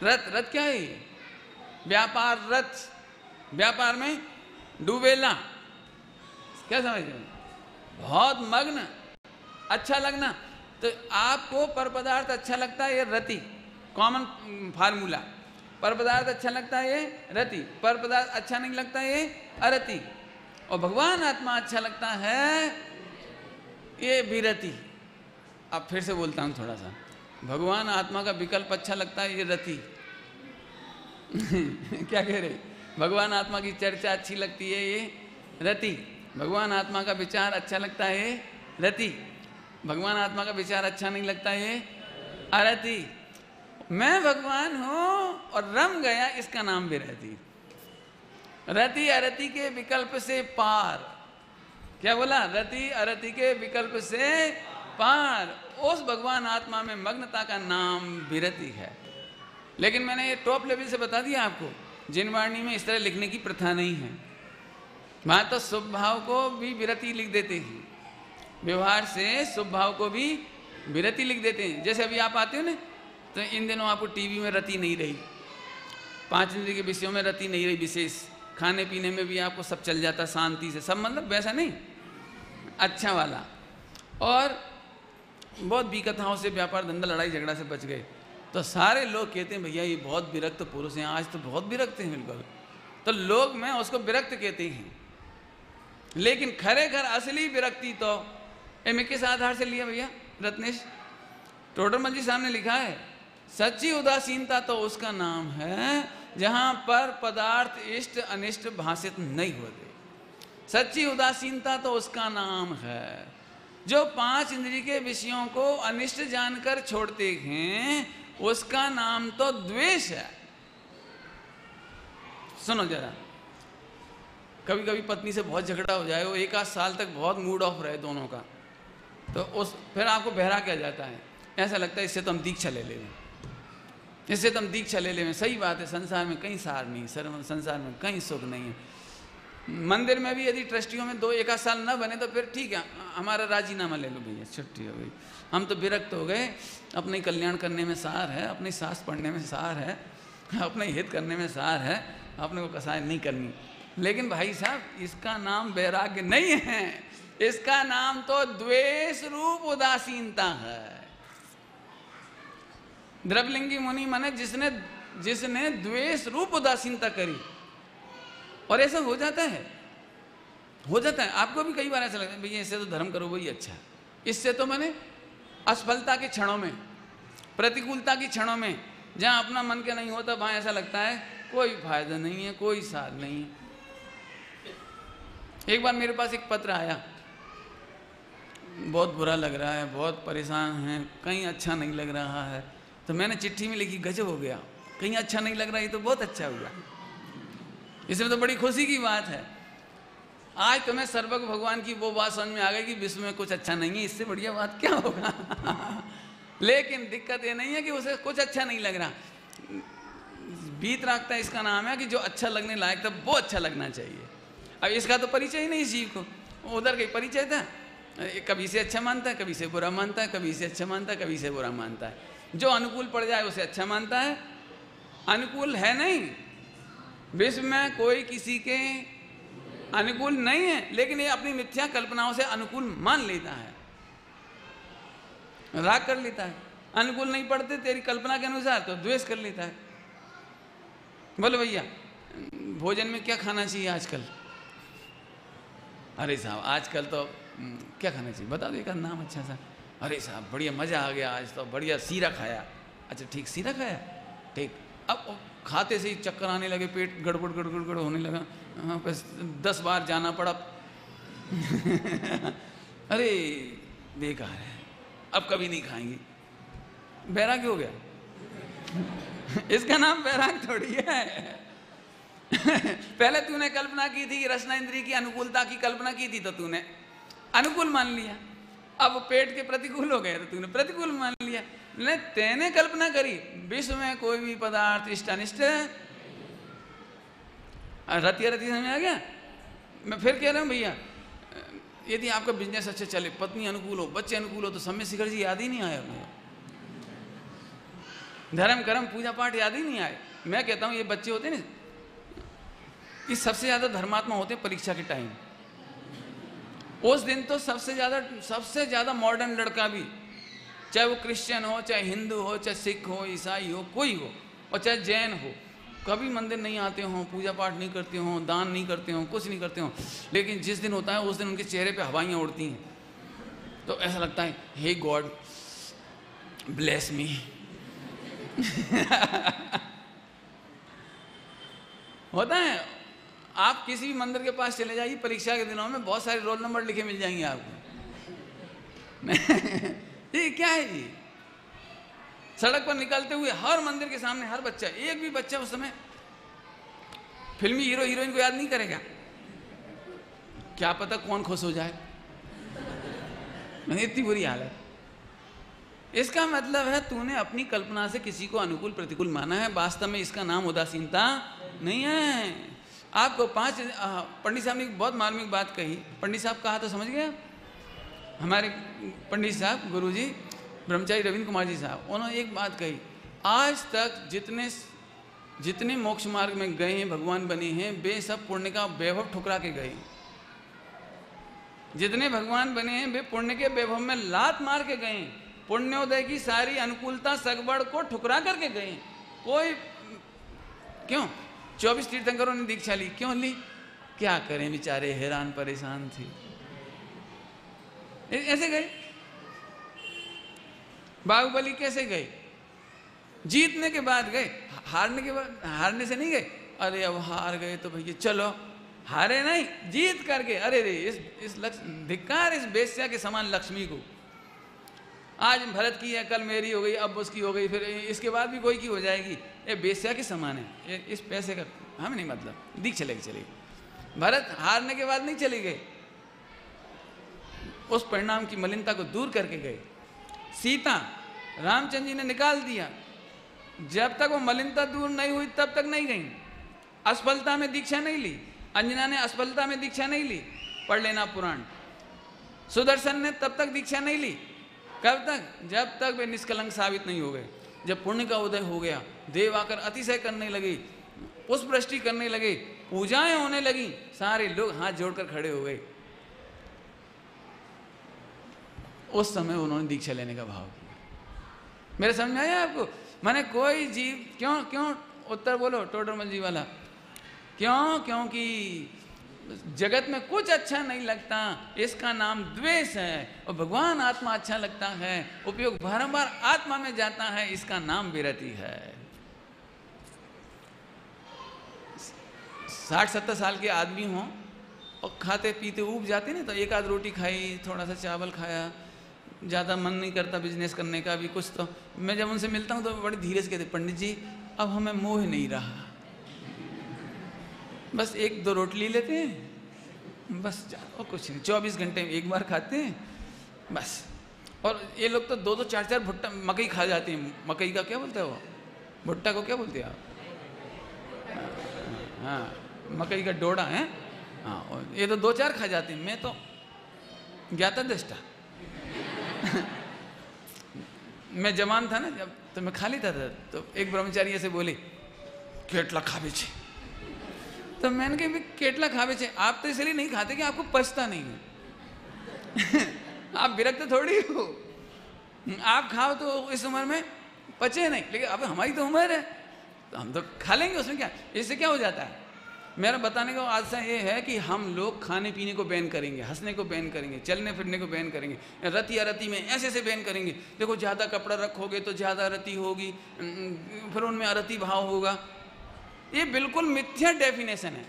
रथ रथ क्या है? व्यापार रथ, व्यापार में डूबेला, क्या समझ रहे? बहुत मग्न, अच्छा लगना। तो आपको पर पदार्थ अच्छा लगता है ये रति, कॉमन फार्मूला। पर पदार्थ अच्छा लगता है ये रति, पर पदार्थ अच्छा नहीं लगता ये अरति। और भगवान आत्मा अच्छा लगता है ये विरति। अब फिर से बोलता हूँ थोड़ा सा, भगवान आत्मा का विकल्प अच्छा लगता है ये रति। क्या कह रहे? भगवान आत्मा की चर्चा अच्छी लगती है ये रति, भगवान आत्मा का विचार अच्छा लगता है ये रति, भगवान आत्मा का विचार अच्छा नहीं लगता ये अरति। मैं भगवान हूं और रम गया, इसका नाम विरति। रति अरति के विकल्प से पार, क्या बोला? रति अरति के विकल्प से पार, उस भगवान आत्मा में मग्नता का नाम विरति है। लेकिन मैंने ये टॉप लेवल से बता दिया आपको, जिनवाणी में इस तरह लिखने की प्रथा नहीं है। वहां तो शुभ भाव को भी विरति लिख देते हैं, व्यवहार से शुभ भाव को भी विरति लिख देते हैं। जैसे अभी आप आते हो ना, तो इन दिनों आपको टीवी में रति नहीं रही, 5 इंद्रिय के विषयों में रति नहीं रही, विशेष खाने पीने में भी आपको सब चल जाता शांति से, सब मतलब वैसा नहीं, अच्छा वाला। और बहुत विकथाओं से, व्यापार धंधा लड़ाई झगड़ा से बच गए। तो सारे लोग कहते हैं भैया ये बहुत विरक्त पुरुष हैं, आज तो बहुत विरक्त हैं बिल्कुल। तो लोग में उसको विरक्त कहते हैं, लेकिन खरेखर असली विरक्ति तो मैं किस आधार से लिया भैया रत्नेश? टोडरमल जी सामने लिखा है, सच्ची उदासीनता तो उसका नाम है जहां पर पदार्थ इष्ट अनिष्ट भाषित नहीं होते। सच्ची उदासीनता तो उसका नाम है जो 5 इंद्रिय के विषयों को अनिष्ट जानकर छोड़ते हैं, उसका नाम तो द्वेष है। सुनो जरा, कभी कभी पत्नी से बहुत झगड़ा हो जाए, वो 1 साल तक बहुत मूड ऑफ रहे दोनों का, तो उस फिर आपको बहरा क्या जाता है, ऐसा लगता है इससे तो हम दीक्षा ले लें, इससे तो हम दीक्षा ले लें। सही बात है, संसार में कहीं सार नहीं, संसार में कहीं सुख नहीं है। मंदिर में भी यदि ट्रस्टियों में 1 साल न बने तो फिर ठीक है, हमारा राजीनामा ले लो भैया, छुट्टी हो गई, हम तो विरक्त हो गए, अपने कल्याण करने में सार है, अपनी सास पढ़ने में सार है, अपने हित करने में सार है, अपने को कसाय नहीं करनी। लेकिन भाई साहब इसका नाम वैराग्य नहीं है, इसका नाम तो द्वेष रूप उदासीनता है। द्रवलिंगी मुनि माने जिसने द्वेष रूप उदासीनता करी, और ऐसा हो जाता है, हो जाता है। आपको भी कई बार ऐसा लगता है भैया इससे तो धर्म करो वही अच्छा, इससे तो मैंने असफलता के क्षणों में, प्रतिकूलता के क्षणों में जहाँ अपना मन के नहीं होता वहाँ ऐसा लगता है कोई फायदा नहीं है, कोई साथ नहीं है। एक बार मेरे पास एक पत्र आया, बहुत बुरा लग रहा है, बहुत परेशान हैं, कहीं अच्छा नहीं लग रहा है। तो मैंने चिट्ठी में लिखी, गजब हो गया, कहीं अच्छा नहीं लग रहा, ये तो बहुत अच्छा हुआ। इसमें तो बड़ी खुशी की बात है। आज तुम्हें सर्वज्ञ भगवान की वो बात समझ में आ गई कि विश्व में कुछ अच्छा नहीं है, इससे बढ़िया बात क्या होगा। लेकिन दिक्कत ये नहीं है कि उसे कुछ अच्छा नहीं लग रहा, बीत रखता है इसका नाम है कि जो अच्छा लगने लायक था वो अच्छा लगना चाहिए। अब इसका तो परिचय ही नहीं इस जीव को, उधर का परिचय था, कभी से अच्छा मानता है, कभी से बुरा मानता है, कभी से अच्छा मानता है, कभी से बुरा मानता है। जो अनुकूल पड़ जाए उसे अच्छा मानता है, अनुकूल है नहीं। विश्व में कोई किसी के अनुकूल नहीं है, लेकिन ये अपनी मिथ्या कल्पनाओं से अनुकूल मान लेता है, राग कर लेता है। अनुकूल नहीं पड़ते तेरी कल्पना के अनुसार तो द्वेष कर लेता है। बोलो भैया, भोजन में क्या खाना चाहिए आजकल? अरे साहब आजकल तो क्या खाना चाहिए बता दो, एक नाम अच्छा सा। अरे साहब बढ़िया मज़ा आ गया, आज तो बढ़िया सीरा खाया। अच्छा ठीक, सीरा खाया, ठीक। अब खाते से ही चक्कर आने लगे, पेट गड़बड़ गड़बड़ गड़बड़ होने लगा, बस 10 बार जाना पड़ा। अरे बेकार है, अब कभी नहीं खाएंगे। बैराग हो गया। इसका नाम बैराग थोड़ी है। पहले तूने कल्पना की थी कि रसना इंद्रिय की अनुकूलता की कल्पना की थी, तो तूने अनुकूल मान लिया। अब पेट के प्रतिकूल हो गए तो तूने प्रतिकूल मान लिया। नहीं, तेने कल्पना करी विश्व में कोई भी पदार्थ इष्ट अनिष्ट है। रतिया रति समझ आ गया। मैं फिर कह रहा हूँ भैया, यदि आपका बिजनेस अच्छा चले, पत्नी अनुकूल हो, बच्चे अनुकूल हो, तो सम्य शिखर जी याद ही नहीं आया अपने। धर्म कर्म पूजा पाठ याद ही नहीं आए। मैं कहता हूँ ये बच्चे होते हैं ना, ये सबसे ज्यादा धर्मात्मा होते हैं परीक्षा के टाइम। उस दिन तो सबसे ज्यादा मॉडर्न लड़का भी, चाहे वो क्रिश्चियन हो, चाहे हिंदू हो, चाहे सिख हो, ईसाई हो, कोई हो, और चाहे जैन हो, कभी मंदिर नहीं आते हों, पूजा पाठ नहीं करते हों, दान नहीं करते हों, कुछ नहीं करते हों, लेकिन जिस दिन होता है उस दिन उनके चेहरे पे हवाइयाँ उड़ती हैं, तो ऐसा लगता है हे गॉड ब्लेस मी। होता है। आप किसी भी मंदिर के पास चले जाइए, परीक्षा के दिनों में बहुत सारे रोल नंबर लिखे मिल जाएंगे आपको। ये क्या है जी? सड़क पर निकलते हुए हर मंदिर के सामने हर बच्चा, एक भी बच्चा उस समय फिल्मी हीरो हीरोइन को याद नहीं करेगा। क्या पता कौन खुश हो जाए, इतनी बुरी हालत। इसका मतलब है तूने अपनी कल्पना से किसी को अनुकूल प्रतिकूल माना है। वास्तव में इसका नाम उदासीनता नहीं है। आपको पंडित साहब ने बहुत मार्मिक बात कही। पंडित साहब कहा तो समझ गए? हमारे पंडित साहब गुरुजी ब्रह्मचारी रविंद्र कुमार जी साहब, उन्होंने एक बात कही, आज तक जितने मोक्ष मार्ग में गए हैं, भगवान बने हैं, वे सब पुण्य का वैभव ठुकरा के गए। जितने भगवान बने हैं वे पुण्य के वैभव में लात मार के गए, पुण्योदय की सारी अनुकूलता सगबड़ को ठुकरा करके गए। कोई क्यों? 24 तीर्थंकरों ने दीक्षा ली, क्यों ली? क्या करें बेचारे, हैरान परेशान थे, ऐसे गए। बाहुबली कैसे गए? जीतने के बाद गए, हारने से नहीं गए। अरे अब हार गए तो भैया चलो, हारे नहीं, जीत करके। अरे रे इस धिक्कार इस बेश्या के समान लक्ष्मी को। आज भरत की है, कल मेरी हो गई, अब उसकी हो गई, फिर इसके बाद भी कोई की हो जाएगी। ये बेश्या के समान है, इस पैसे का हमें नहीं मतलब, दिख चलेगी। भरत हारने के बाद नहीं चले गए, उस परिणाम की मलिनता को दूर करके गए। सीता रामचंद्र जी ने निकाल दिया, जब तक वो मलिनता दूर नहीं हुई तब तक नहीं गई। असफलता में दीक्षा नहीं ली, अंजना ने असफलता में दीक्षा नहीं ली, पढ़ लेना पुराण। सुदर्शन ने तब तक दीक्षा नहीं ली, कब तक? जब तक वे निष्कलंक साबित नहीं हो गए। जब पुण्य का उदय हो गया, देव आकर अतिशय करने लगे, पुष्पवृष्टि करने लगे, पूजाएं होने लगी, सारे लोग हाथ जोड़कर खड़े हो गए। उस समय उन्होंने दीक्षा लेने का भाव किया। मेरे समझ में आया आपको? माने कोई जीव क्यों उत्तर बोलो टोडरमल जी वाला, क्योंकि जगत में कुछ अच्छा नहीं लगता, इसका नाम द्वेष है। और भगवान आत्मा अच्छा लगता है, उपयोग बारंबार आत्मा में जाता है, इसका नाम विरति है। 60-70 साल के आदमी हों और खाते पीते ऊब जाते ना, तो एक आध रोटी खाई, थोड़ा सा चावल खाया, ज़्यादा मन नहीं करता बिजनेस करने का भी कुछ। तो मैं जब उनसे मिलता हूँ तो बड़ी धीरे से कहते, पंडित जी अब हमें मोह नहीं रहा, बस 1-2 रोटी लेते हैं बस, और कुछ नहीं, 24 घंटे में एक बार खाते हैं बस। और ये लोग तो 2-2 4-4 भुट्टा मकई खा जाते हैं। मकई का क्या बोलते हैं वो, भुट्टा को क्या बोलते हैं आप? हाँ, मकई का डोडा है। हाँ, ये तो 2-4 खा जाते हैं। मैं तो ज्ञाता दृष्टा मैं जवान था ना जब, तो मैं खा लेता था। तो एक ब्रह्मचारी ऐसे बोले, केटला खावे छे। तो मैंने कहा केटला खावे छे, आप तो इसलिए नहीं खाते कि आपको पचता नहीं है आप विरक्त थोड़ी हो, आप खाओ तो इस उम्र में पचे नहीं, लेकिन अब हमारी तो उम्र है तो हम तो खा लेंगे, उसमें क्या। इससे क्या हो जाता है, मेरा बताने का आशा ये है कि हम लोग खाने पीने को बैन करेंगे, हंसने को बैन करेंगे, चलने फिरने को बैन करेंगे, रति अरति में ऐसे ऐसे बैन करेंगे। देखो ज़्यादा कपड़ा रखोगे तो ज़्यादा रति होगी, फिर उनमें अरति भाव होगा। ये बिल्कुल मिथ्या डेफिनेशन है।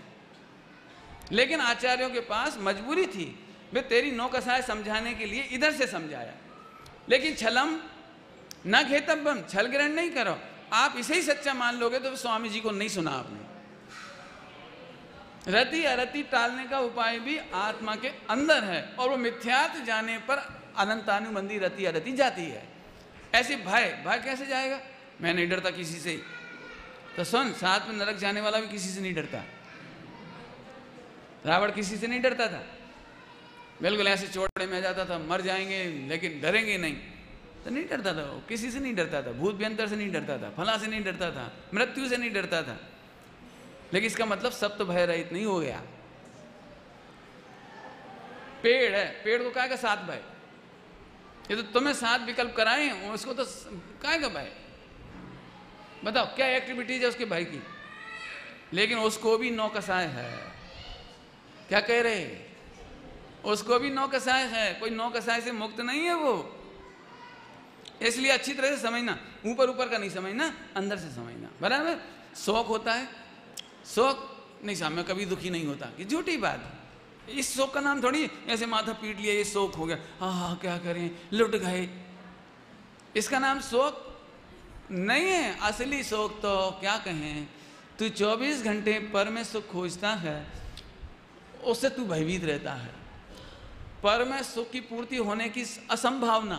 लेकिन आचार्यों के पास मजबूरी थी, वे तेरी नौकसाय समझाने के लिए इधर से समझाया। लेकिन छलम न घेतव्यम, छल ग्रहण नहीं करो। आप इसे ही सच्चा मान लोगे तो स्वामी जी को नहीं सुना आपने। रति अरति टालने का उपाय भी आत्मा के अंदर है, और वो मिथ्यात्व जाने पर अनंतानुबंधी रति अरति जाती है। ऐसे भय कैसे जाएगा, मैं नहीं डरता किसी से। तो सुन, साथ में नरक जाने वाला भी किसी से नहीं डरता। रावण किसी से नहीं डरता था, बिल्कुल ऐसे चौड़े में जाता था, मर जाएंगे लेकिन डरेंगे नहीं, तो नहीं डरता था वो, किसी से नहीं डरता था, भूत व्यंतर से नहीं डरता था, फला से नहीं डरता था, मृत्यु से नहीं डरता था। लेकिन इसका मतलब सब तो भय रहित नहीं हो गया। पेड़ है, पेड़ को काय का 7 भय, ये तो तुम्हें 7 विकल्प कराए, उसको तो काय का भय, बताओ क्या एक्टिविटीज है उसके भय की। लेकिन उसको भी नौकसाय है। क्या कह रहे, उसको भी नौकसाय है, कोई नौकसाय से मुक्त नहीं है वो। इसलिए अच्छी तरह से समझना, ऊपर ऊपर का नहीं समझना, अंदर से समझना, बराबर। शौक होता है, शौक नहीं साहब मैं कभी दुखी नहीं होता, ये झूठी बात है। इस शौक का नाम थोड़ी ऐसे माथा पीट लिया, ये शौक हो गया, हाँ क्या करें लुट गए, इसका नाम शौक नहीं है। असली शौक तो क्या कहें, तू 24 घंटे पर में सुख खोजता है, उससे तू भयभीत रहता है। पर में सुख की पूर्ति होने की असंभावना,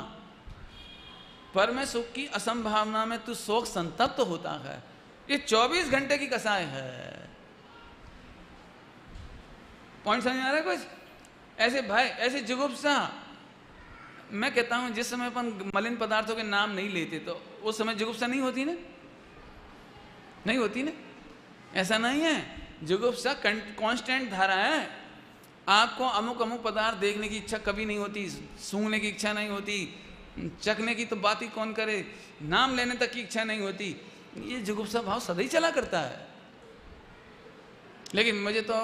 पर में सुख की असंभावना में तू शोक संतप्त होता है। ये 24 घंटे की कसाय है। पॉइंट समझ में आ रहा है कुछ? ऐसे भय, ऐसे जुगुप्सा। मैं कहता हूं जिस समय अपन मलिन पदार्थों के नाम नहीं लेते तो उस समय जुगुप्सा नहीं होती ना, नहीं होती ना। ऐसा नहीं है, जुगुप्सा कांस्टेंट धारा है। आपको अमुक अमुक पदार्थ देखने की इच्छा कभी नहीं होती, सूंघने की इच्छा नहीं होती, चखने की तो बात ही कौन करे, नाम लेने तक की इच्छा नहीं होती। ये जुगुप्सा भाव सदा ही चला करता है। लेकिन मुझे तो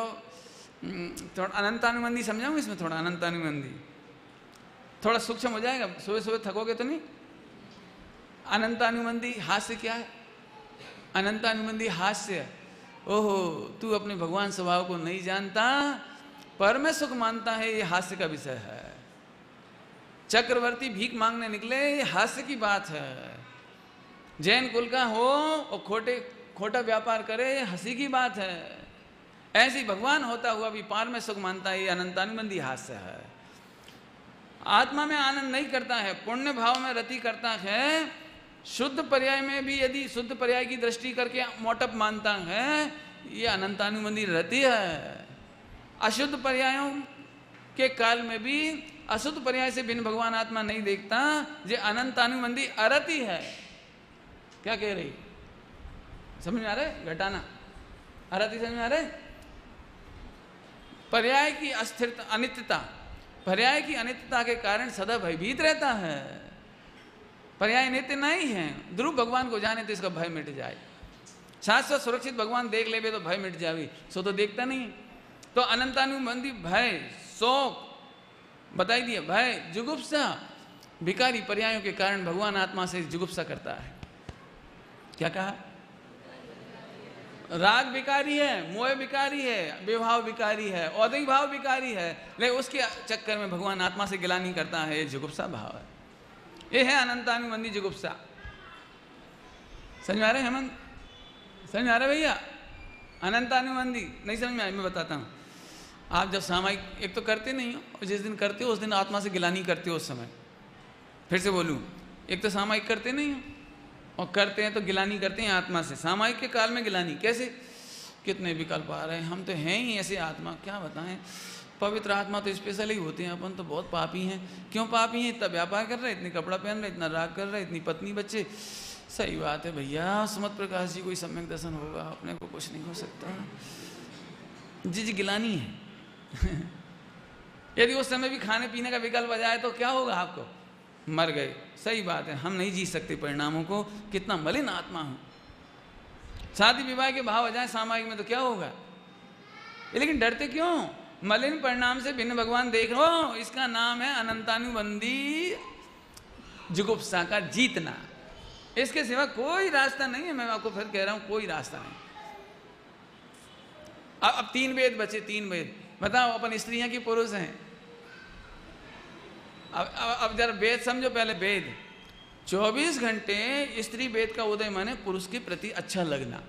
थोड़ा अनंतानुबंधी समझाऊं इसमें, थोड़ा अनंतानुबंधी थोड़ा सूक्ष्म हो जाएगा, सुबह सुबह थकोगे तो नहीं। अनंतानुबंधी हास्य क्या है? अनंतानुबंधी हास्य, ओहो तू अपने भगवान स्वभाव को नहीं जानता, पर में सुख मानता है, ये हास्य का विषय है। चक्रवर्ती भीख मांगने निकले, ये हास्य की बात है। जैन कुल का हो और खोटा व्यापार करे, ये हंसी की बात है। ऐसी भगवान होता हुआ भी पार में सुख मानता है, ये अनंतानुबंधी हास्य है। आत्मा में आनंद नहीं करता है, पुण्य भाव में रति करता है। शुद्ध पर्याय में भी यदि शुद्ध पर्याय की दृष्टि करके मोटप मानता है, ये अनंतानुबंधी रति है। अशुद्ध पर्यायों के काल में भी अशुद्ध पर्याय से बिन भगवान आत्मा नहीं देखता, ये अनंतानुबंधी अरति है। क्या कह रही, समझ में आ रहा है? घटाना अरति समझ में आ रहा है? पर्याय की अस्थिरता, अनित्यता, पर्याय की अनित्यता के कारण सदा भयभीत रहता है। पर्याय नित्य नहीं है। ध्रुव भगवान को जाने तो इसका भय मिट जाए। शाश्वत सुरक्षित भगवान देख ले तो भय मिट जाए, सो तो देखता नहीं। तो अनंतानुबंधी भय, शोक बताई दिया, भय, जुगुप्सा, विकारी पर्यायों के कारण भगवान आत्मा से जुगुप्सा करता है। क्या कहा? राग विकारी है, मोह विकारी है, विभाव विकारी है, औदिक भाव विकारी है, लेकिन उसके चक्कर में भगवान आत्मा से गिलानी करता है। ये जुगुप्सा भाव है, ये है अनंतानुबंधी जुगुप्सा। समझ में आ रहे हेमंत? समझ में आ रहा है भैया? अनंतानुबंधी नहीं समझ में आया? मैं बताता हूँ। आप जब सामायिक एक तो करते नहीं हो, और जिस दिन करते हो उस दिन आत्मा से गिलानी करते हो। उस समय फिर से बोलूँ, एक तो सामायिक करते नहीं हो, और करते हैं तो गिलानी करते हैं आत्मा से। सामायिक के काल में गिलानी कैसे? कितने विकल्प आ रहे हैं, हम तो हैं ही ऐसे आत्मा, क्या बताएं। पवित्र आत्मा तो स्पेशल ही होते हैं, अपन तो बहुत पापी हैं। क्यों पापी हैं? इतना व्यापार कर रहे, इतने कपड़ा पहन रहे, इतना राग कर रहे, इतनी पत्नी बच्चे। सही बात है भैया, सुमत प्रकाश जी कोई सम्यक दर्शन होगा, अपने को कुछ नहीं हो सकता। जी गिलानी है। यदि उस समय भी खाने पीने का विकल्प आ जाए तो क्या होगा? आपको मर गए। सही बात है, हम नहीं जी सकते परिणामों को। कितना मलिन आत्मा हूं। शादी विवाह के भाव आ जाए सामायिक में तो क्या होगा? लेकिन डरते क्यों? मलिन परिणाम से भिन्न भगवान देख लो। इसका नाम है अनंतानुबंधी जुगुप्सा का जीतना। इसके सिवा कोई रास्ता नहीं है। मैं आपको फिर कह रहा हूं, कोई रास्ता नहीं। अब 3 वेद बचे, 3 वेद। बताओ, अपन स्त्रियां की पुरुष हैं? अब जरा वेद समझो पहले। वेद 24 घंटे स्त्री वेद का उदय माने पुरुष के प्रति अच्छा लगना,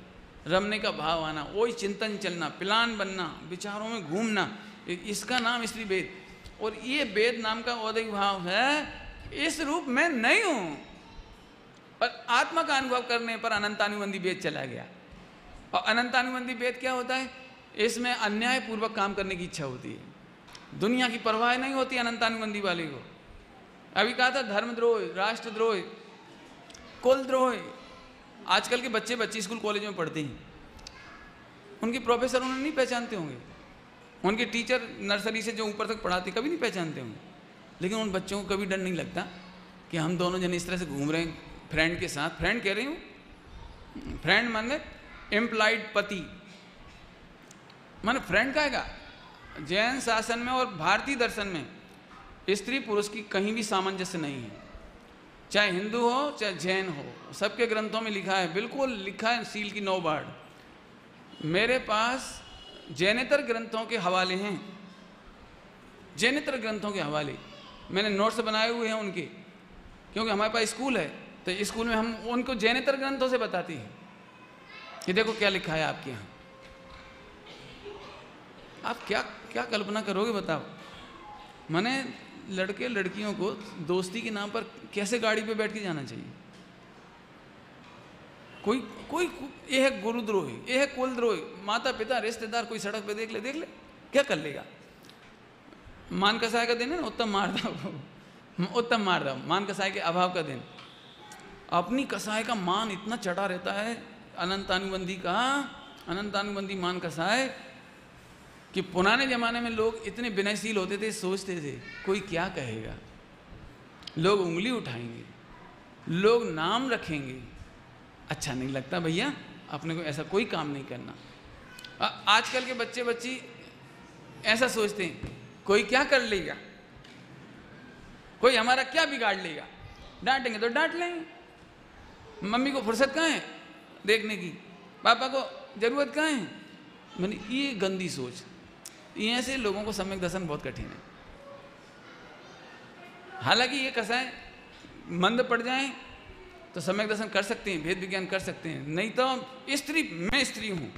रमने का भाव आना, वही चिंतन चलना, प्लान बनना, विचारों में घूमना, इसका नाम स्त्री वेद। और ये वेद नाम का उदय भाव है। इस रूप में नहीं हूं, पर आत्मा का अनुभव करने पर अनंतानुबंधी वेद चला गया। और अनंतानुबंधी वेद क्या होता है? इसमें अन्याय पूर्वक काम करने की इच्छा होती है। दुनिया की परवाह नहीं होती अनंतानुबंधी वाले को। अभी कहा था धर्मद्रोह, राष्ट्रद्रोह, कुलद्रोह। आजकल के बच्चे स्कूल कॉलेज में पढ़ते हैं, उनके प्रोफेसर उन्हें नहीं पहचानते होंगे, उनके टीचर नर्सरी से जो ऊपर तक पढ़ाते कभी नहीं पहचानते होंगे। लेकिन उन बच्चों को कभी डर नहीं लगता कि हम दोनों जन इस तरह से घूम रहे हैं फ्रेंड के साथ। फ्रेंड कह रही हूँ, फ्रेंड माने एम्प्लॉयड पति, माने फ्रेंड कहेगा। जैन शासन में और भारतीय दर्शन में स्त्री पुरुष की कहीं भी सामंजस्य नहीं है। चाहे हिंदू हो चाहे जैन हो, सबके ग्रंथों में लिखा है, बिल्कुल लिखा है सील की 9 बार। मेरे पास जैनेतर ग्रंथों के हवाले हैं, जैनेतर ग्रंथों के हवाले मैंने नोट्स बनाए हुए हैं उनके, क्योंकि हमारे पास स्कूल है तो स्कूल में हम उनको जैनेतर ग्रंथों से बताती हैं कि देखो क्या लिखा है आपके यहाँ। आप क्या क्या कल्पना करोगे बताओ? माने लड़के लड़कियों को दोस्ती के नाम पर कैसे गाड़ी पे बैठ के जाना चाहिए? कोई कोई ये है गुरुद्रोही, ये है कुलद्रोही। माता पिता रिश्तेदार कोई सड़क पे देख ले क्या कर लेगा? मान कसाय का दिन है ना, उत्तम मारदा, मान कसाय के अभाव का दिन। अपनी कसाय का मान इतना चढ़ा रहता है अनंतानुबंधी का, अनंतानुबंधी मान कसाय, कि पुराने जमाने में लोग इतने विनयशील होते थे, सोचते थे कोई क्या कहेगा, लोग उंगली उठाएंगे, लोग नाम रखेंगे। अच्छा नहीं लगता भैया, अपने को ऐसा कोई काम नहीं करना। आजकल के बच्चे ऐसा सोचते हैं कोई क्या कर लेगा, कोई हमारा क्या बिगाड़ लेगा, डांटेंगे तो डांट लेंगे। मम्मी को फुर्सत कहाँ है देखने की, पापा को जरूरत कहाँ है। मैंने ये गंदी सोच, ये ऐसे लोगों को सम्यक दर्शन बहुत कठिन है। हालांकि ये कसाय मंद पड़ जाएं तो सम्यक दर्शन कर सकते हैं, भेद विज्ञान कर सकते हैं, नहीं तो मैं स्त्री हूं,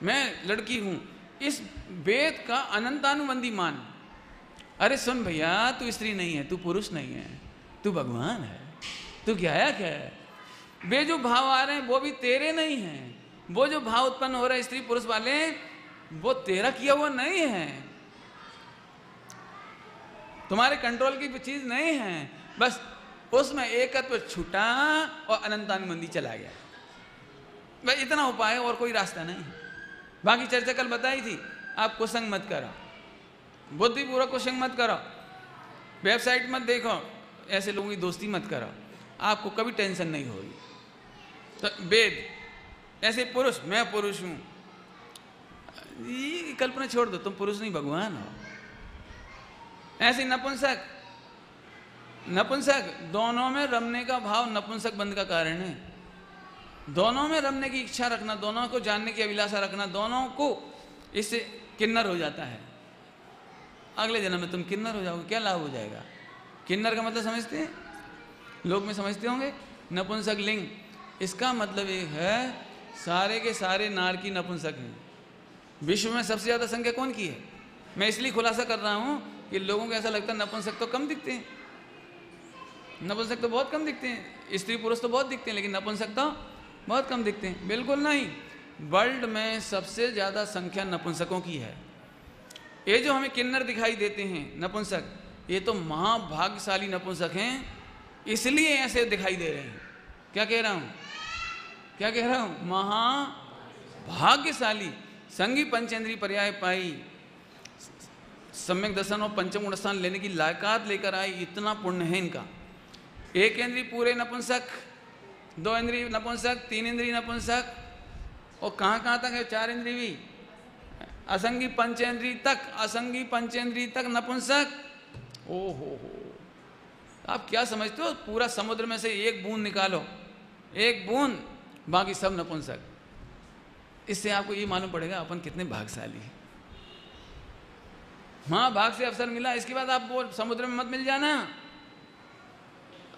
मैं लड़की हूं, इस वेद का अनंतानुबंधी मान। अरे सुन भैया, तू स्त्री नहीं है, तू पुरुष नहीं है, तू भगवान है, तू क्या है। वे जो भाव आ रहे हैं वो भी तेरे नहीं हैं, वो जो भाव उत्पन्न हो रहे हैं स्त्री पुरुष वाले, वो तेरा किया हुआ नहीं है, तुम्हारे कंट्रोल की चीज नहीं है। बस उसमें एकत्व छूटा और अनंतानुबंधी चला गया। बस इतना उपाय है और कोई रास्ता नहीं। बाकी चर्चा कल बताई थी, आप कुसंग मत करो, बुद्धिपूर्वक कुसंग मत करो, वेबसाइट मत देखो, ऐसे लोगों की दोस्ती मत करो, आपको कभी टेंशन नहीं होगी। तो वेद ऐसे पुरुष, मैं पुरुष हूं, ये कल्पना छोड़ दो, तुम पुरुष नहीं भगवान हो। ऐसे नपुंसक दोनों में रमने का भाव नपुंसक बंध का कारण है। दोनों में रमने की इच्छा रखना, दोनों को जानने की अभिलाषा रखना, दोनों को इससे किन्नर हो जाता है। अगले जन्म में तुम किन्नर हो जाओगे, क्या लाभ हो जाएगा? किन्नर का मतलब समझते हैं लोग में, समझते होंगे, नपुंसक लिंग। इसका मतलब ये है सारे के सारे नार की नपुंसक हैं। विश्व में सबसे ज़्यादा संख्या कौन की है? मैं इसलिए खुलासा कर रहा हूँ कि लोगों को ऐसा लगता है नपुंसक तो कम दिखते हैं, नपुंसक तो बहुत कम दिखते हैं, स्त्री पुरुष तो बहुत दिखते हैं, लेकिन नपुंसक तो बहुत कम दिखते हैं। बिल्कुल नहीं, वर्ल्ड में सबसे ज़्यादा संख्या नपुंसकों की है। ये जो हमें किन्नर दिखाई देते हैं नपुंसक, ये तो महाभाग्यशाली नपुंसक हैं, इसलिए ऐसे दिखाई दे रहे हैं। क्या कह रहा हूँ, क्या कह रहा हूँ? महाभाग्यशाली, संगी पंचेंद्री पर्याय पाई, सम्यक दर्शन और पंचम गुण स्थान लेने की लायकात लेकर आई, इतना पुण्य है इनका। एक इंद्री पूरे नपुंसक, 2 इंद्री नपुंसक, 3 इंद्री नपुंसक, और कहाँ कहाँ तक है? 4 इंद्री भी, असंगी पंचेंद्री तक, असंगी पंचेंद्री तक नपुंसक। ओ हो, आप क्या समझते हो? पूरा समुद्र में से एक बूंद निकालो, एक बूंद, बाकी सब नपुंसक। इससे आपको ये मालूम पड़ेगा अपन कितने भाग्यशाली हैं। महाभाग से अवसर मिला, इसके बाद आप वो समुद्र में मत मिल जाना,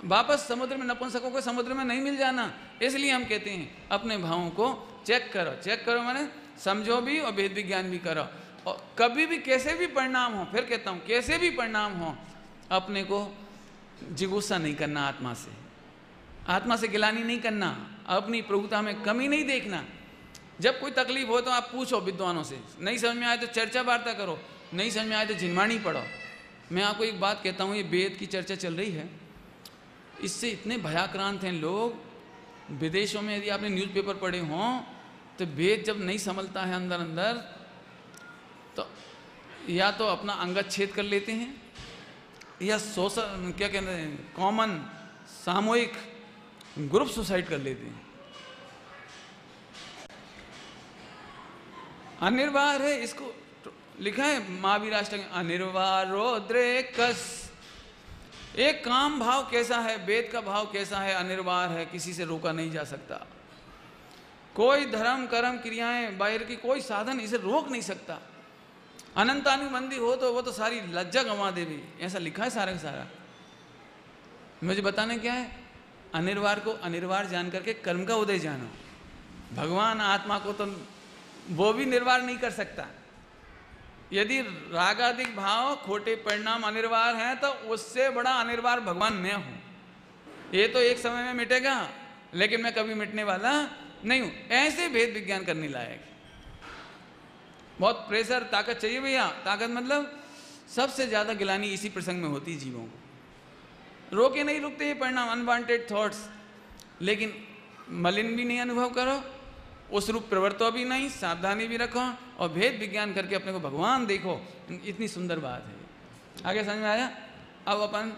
वापस समुद्र में, नपुंसकों को समुद्र में नहीं मिल जाना। इसलिए हम कहते हैं अपने भावों को चेक करो। चेक करो माने समझो भी और वेद विज्ञान भी करो। और कभी भी कैसे भी परिणाम हो, फिर कहता हूँ कैसे भी परिणाम हो, अपने को जिगुस्सा नहीं करना, आत्मा से गिलानी नहीं करना, अपनी प्रभुता में कमी नहीं देखना। जब कोई तकलीफ हो तो आप पूछो विद्वानों से, नहीं समझ में आए तो चर्चा वार्ता करो, नहीं समझ में आए तो जिनवाणी पढ़ो। मैं आपको एक बात कहता हूँ, ये वेद की चर्चा चल रही है, इससे इतने भयाक्रांत हैं लोग। विदेशों में यदि आपने न्यूज़पेपर पढ़े हों तो वेद जब नहीं संभलता है अंदर अंदर, तो या तो अपना अंगत छेद कर लेते हैं, या सोशल क्या कहते हैं, कॉमन सामूहिक ग्रुप सुसाइड कर लेते हैं। अनिर्वार है, इसको लिखा है महावीर अष्टक, अनिर्वारोद्रेकस। एक काम भाव कैसा है, वेद का भाव कैसा है, अनिर्वार है, किसी से रोका नहीं जा सकता। कोई धर्म कर्म क्रियाएं बाहर की कोई साधन इसे रोक नहीं सकता। अनंतानुबंधी हो तो वो तो सारी लज्जा गंवा दे भी, ऐसा लिखा है सारा का सारा। मुझे बताने क्या है, अनिर्वार को अनिर्वार जान करके कर्म का उदय जानो। भगवान आत्मा को तो वो भी निर्वार नहीं कर सकता। यदि रागाधिक भाव खोटे परिणाम अनिर्वार हैं तो उससे बड़ा अनिर्वार भगवान मैं हूं। ये तो एक समय में मिटेगा, लेकिन मैं कभी मिटने वाला नहीं हूं। ऐसे भेद विज्ञान करने लायक बहुत प्रेशर, ताकत चाहिए भैया। ताकत मतलब सबसे ज्यादा गिलानी इसी प्रसंग में होती है जीवों को। रोके नहीं रुकते ये परिणाम, अनवांटेड थॉट्स, लेकिन मलिन भी नहीं अनुभव करो, उस रूप प्रवर्तो भी नहीं, सावधानी भी रखो, और भेद विज्ञान करके अपने को भगवान देखो। इतनी सुंदर बात है। आगे समझ में आया? अब अपन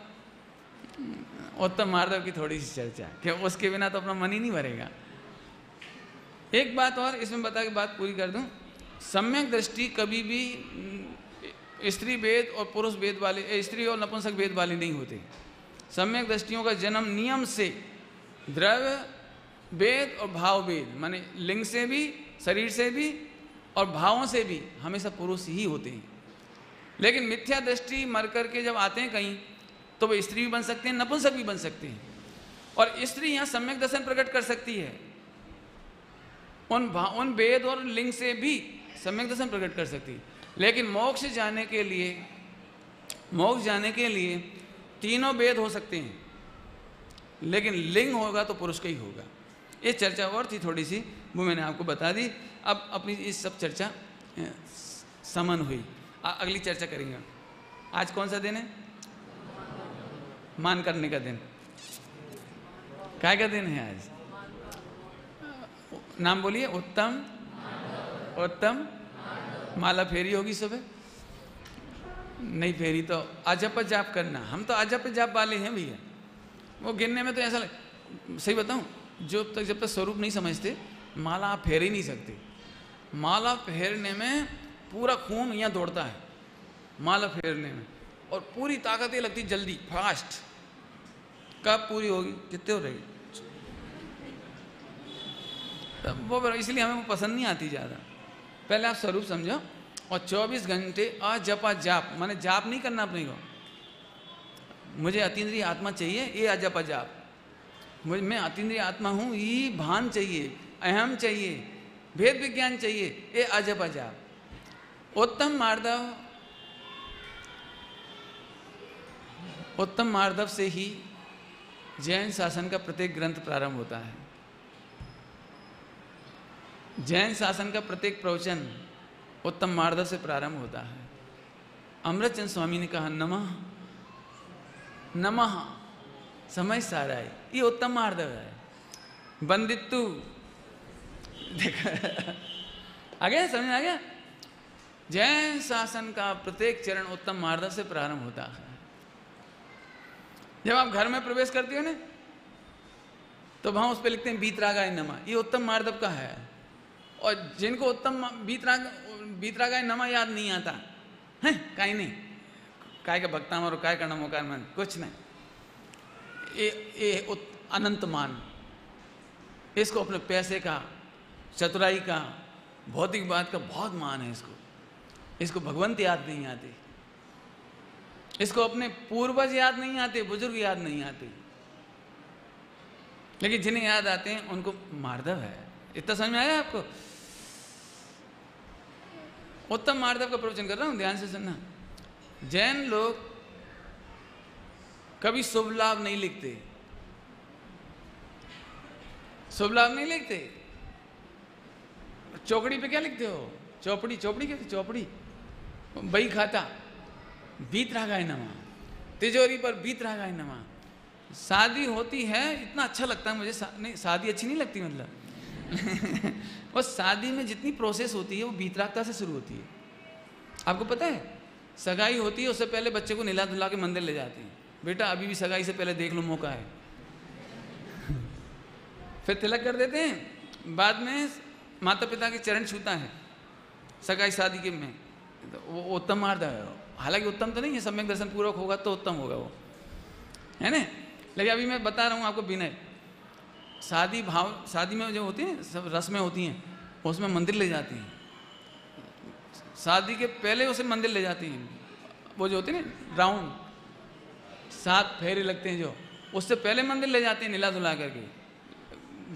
उत्तम माधव की थोड़ी सी चर्चा, कि उसके बिना तो अपना मन ही नहीं भरेगा। एक बात और इसमें बता के बात पूरी कर दूं। सम्यक दृष्टि कभी भी स्त्री वेद और पुरुष वेद वाले, स्त्री और नपुंसक वेद वाले नहीं होते। सम्यक दृष्टियों का जन्म नियम से द्रव्य वेद और भाव वेद, माने लिंग से भी, शरीर से भी और भावों से भी हमेशा पुरुष ही होते हैं। लेकिन मिथ्या दृष्टि मर करके जब आते हैं कहीं, तो वो स्त्री भी बन सकते हैं, नपुंसक भी बन सकते हैं। और स्त्री यहाँ सम्यक दर्शन प्रकट कर सकती है, उन वेद और लिंग से भी सम्यक दर्शन प्रकट कर सकती है। लेकिन मोक्ष जाने के लिए तीनों वेद हो सकते हैं, लेकिन लिंग होगा तो पुरुष का ही होगा। ये चर्चा और थी थोड़ी सी, वो मैंने आपको बता दी। अब अपनी इस सब चर्चा समन हुई, अगली चर्चा करेंगे। आज कौन सा दिन है? मान करने का दिन। क्या का दिन है आज? नाम बोलिए। उत्तम, उत्तम माला फेरी होगी सुबह, नहीं फेरी तो अजप जाप करना। हम तो अजप जाप वाले हैं भैया। वो गिनने में तो ऐसा सही बताऊं, जब तक स्वरूप नहीं समझते, माला आप फेर ही नहीं सकते। माला फेरने में पूरा खून यहाँ दौड़ता है, माला फेरने में, और पूरी ताकत ये लगती जल्दी, फास्ट। कब पूरी होगी? कितने हो रही? तो वो इसलिए हमें वो पसंद नहीं आती ज़्यादा। पहले आप स्वरूप समझो, और 24 घंटे अजपा जाप, माने जाप नहीं करना अपने को, मुझे अतीन्द्रिय आत्मा चाहिए, ये अजपा जाप, मैं अतीन्द्रिय आत्मा हूँ, ये भान चाहिए, अहम चाहिए, भेद विज्ञान चाहिए, ये अजपा जाप। उत्तम मार्दव, उत्तम मार्दव से ही जैन शासन का प्रत्येक ग्रंथ प्रारंभ होता है। जैन शासन का प्रत्येक प्रवचन उत्तम मार्दव से प्रारंभ होता है। अमृतचंद स्वामी ने कहा नमः नमः समझ सारा है, ये उत्तम मार्दव है। बंदित्तु देखा आ गया, समझ आ गया। जैन शासन का प्रत्येक चरण उत्तम मार्दव से प्रारंभ होता है। जब आप घर में प्रवेश करते हो ना, तो वहां उस पर लिखते हैं बीतरागाय नमः, ये उत्तम मार्दव का है। और जिनको उत्तम बीतरागाय नमः याद नहीं आता है, कहीं नहीं, काय का भक्ता और काय का नमोकार मन, कुछ नहीं, ये अनंत मान, इसको अपने पैसे का, चतुराई का, भौतिक बात का बहुत मान है इसको भगवंत याद नहीं आते, इसको अपने पूर्वज याद नहीं आते, बुजुर्ग याद नहीं आते, लेकिन जिन्हें याद आते हैं उनको मार्दव है। इतना समझ में आया आपको? उत्तम मार्दव का प्रवचन कर रहा हूं, ध्यान से सुनना। जैन लोग कभी शुभ लाभ नहीं लिखते, शुभ लाभ नहीं लिखते। चौकड़ी पे क्या लिखते हो? चौपड़ी, चौपड़ी क्या? चौपड़ी, बही खाता, बीत रागाय नमः, तिजोरी पर बीत रागाय नमः। शादी होती है, इतना अच्छा लगता है मुझे, नहीं शादी अच्छी नहीं लगती, मतलब और शादी में जितनी प्रोसेस होती है वो बीतरागता से शुरू होती है। आपको पता है, सगाई होती है, उससे पहले बच्चे को नहला धुला के मंदिर ले जाती है, बेटा अभी भी सगाई से पहले देख लो, मौका है। फिर तिलक कर देते हैं, बाद में माता पिता के चरण छूता है सगाई शादी के में, तो वो उत्तम मार्दव है। हालांकि उत्तम तो नहीं है, सम्यक दर्शन पूर्वक होगा तो उत्तम होगा वो, है ना। लेकिन अभी मैं बता रहा हूँ आपको विनय, शादी में जो होती है सब रस्में होती हैं, उसमें मंदिर ले जाती हैं, शादी के पहले उसे मंदिर ले जाती हैं, वो जो होती है ना राउंड 7 फेरे लगते हैं जो, उससे पहले मंदिर ले जाते हैं, निला धुला करके।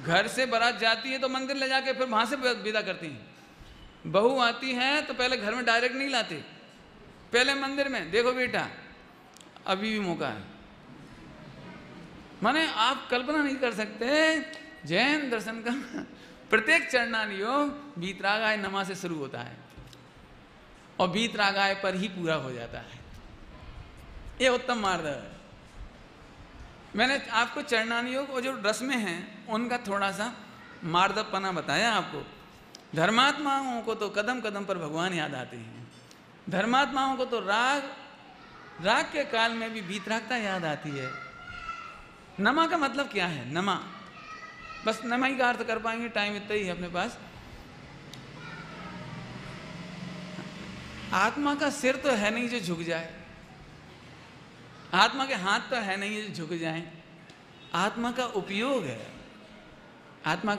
घर से बारात जाती है तो मंदिर ले जाके फिर वहां से विदा करती हैं। बहू आती है तो पहले घर में डायरेक्ट नहीं लाते, पहले मंदिर में, देखो बेटा अभी भी मौका है। माने आप कल्पना नहीं कर सकते, जैन दर्शन का प्रत्येक चरणानुयोग बीतरागाय नमः से शुरू होता है और बीतरागाय पर ही पूरा हो जाता है। ये उत्तम मार्ग है। मैंने आपको चरणानुयोग और जो रस्में हैं उनका थोड़ा सा मार्दवपना बताया आपको। धर्मात्माओं को तो कदम कदम पर भगवान याद आते हैं, धर्मात्माओं को तो राग के काल में भी बीतरागता याद आती है। नमा का मतलब क्या है? नमा, बस नमा ही का अर्थ कर पाएंगे, टाइम इतना ही है अपने पास। आत्मा का सिर तो है नहीं जो झुक जाए, आत्मा के हाथ तो है नहीं जो झुक जाए, आत्मा का उपयोग है। आत्मा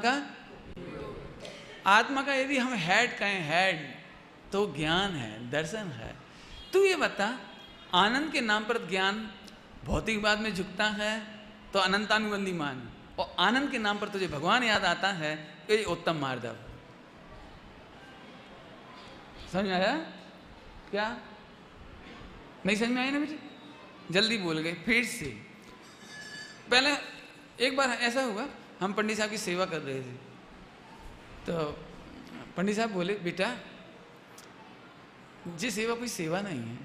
का यदि हम हेड कहें, हेड तो ज्ञान है, दर्शन है। तू ये बता, आनंद के नाम पर ज्ञान भौतिकवाद में झुकता है तो अनंतानुबंधी मान, और आनंद के नाम पर तुझे भगवान याद आता है, ये उत्तम मार्दव। समझ में आया? क्या नहीं समझ में आया ना बेटे? जल्दी बोल गए। फिर से पहले एक बार ऐसा हुआ, हम पंडित साहब की सेवा कर रहे थे, तो पंडित साहब बोले, बेटा जी सेवा कोई सेवा नहीं है,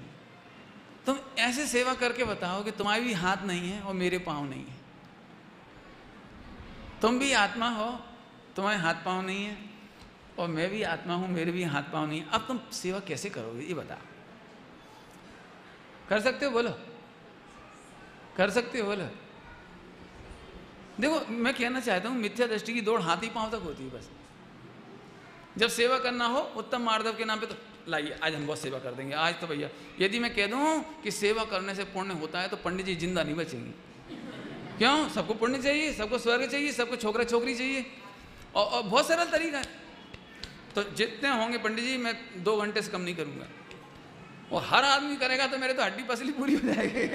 तुम ऐसे सेवा करके बताओ कि तुम्हारे भी हाथ नहीं है और मेरे पाँव नहीं है, तुम भी आत्मा हो, तुम्हारे हाथ पाँव नहीं है, और मैं भी आत्मा हूं, मेरे भी हाथ पाँव नहीं है। अब तुम सेवा कैसे करोगे ये बता। कर सकते हो? बोलो, कर सकते हो? बोलो। देखो मैं कहना चाहता हूं, मिथ्या दृष्टि की दौड़ हाथी पाँव तक होती है बस। जब सेवा करना हो उत्तम मार्दव के नाम पे, तो लाइए आज हम बहुत सेवा कर देंगे, आज तो भैया। यदि मैं कह दूं कि सेवा करने से पुण्य होता है तो पंडित जी जिंदा नहीं बचेंगे। क्यों? सबको पुण्य चाहिए, सबको स्वर्ग चाहिए, सबको छोकरा छोकरी चाहिए, और बहुत सरल तरीका है। तो जितने होंगे पंडित जी मैं 2 घंटे से कम नहीं करूँगा, और हर आदमी करेगा तो मेरे तो हड्डी पसली पूरी हो जाएगी।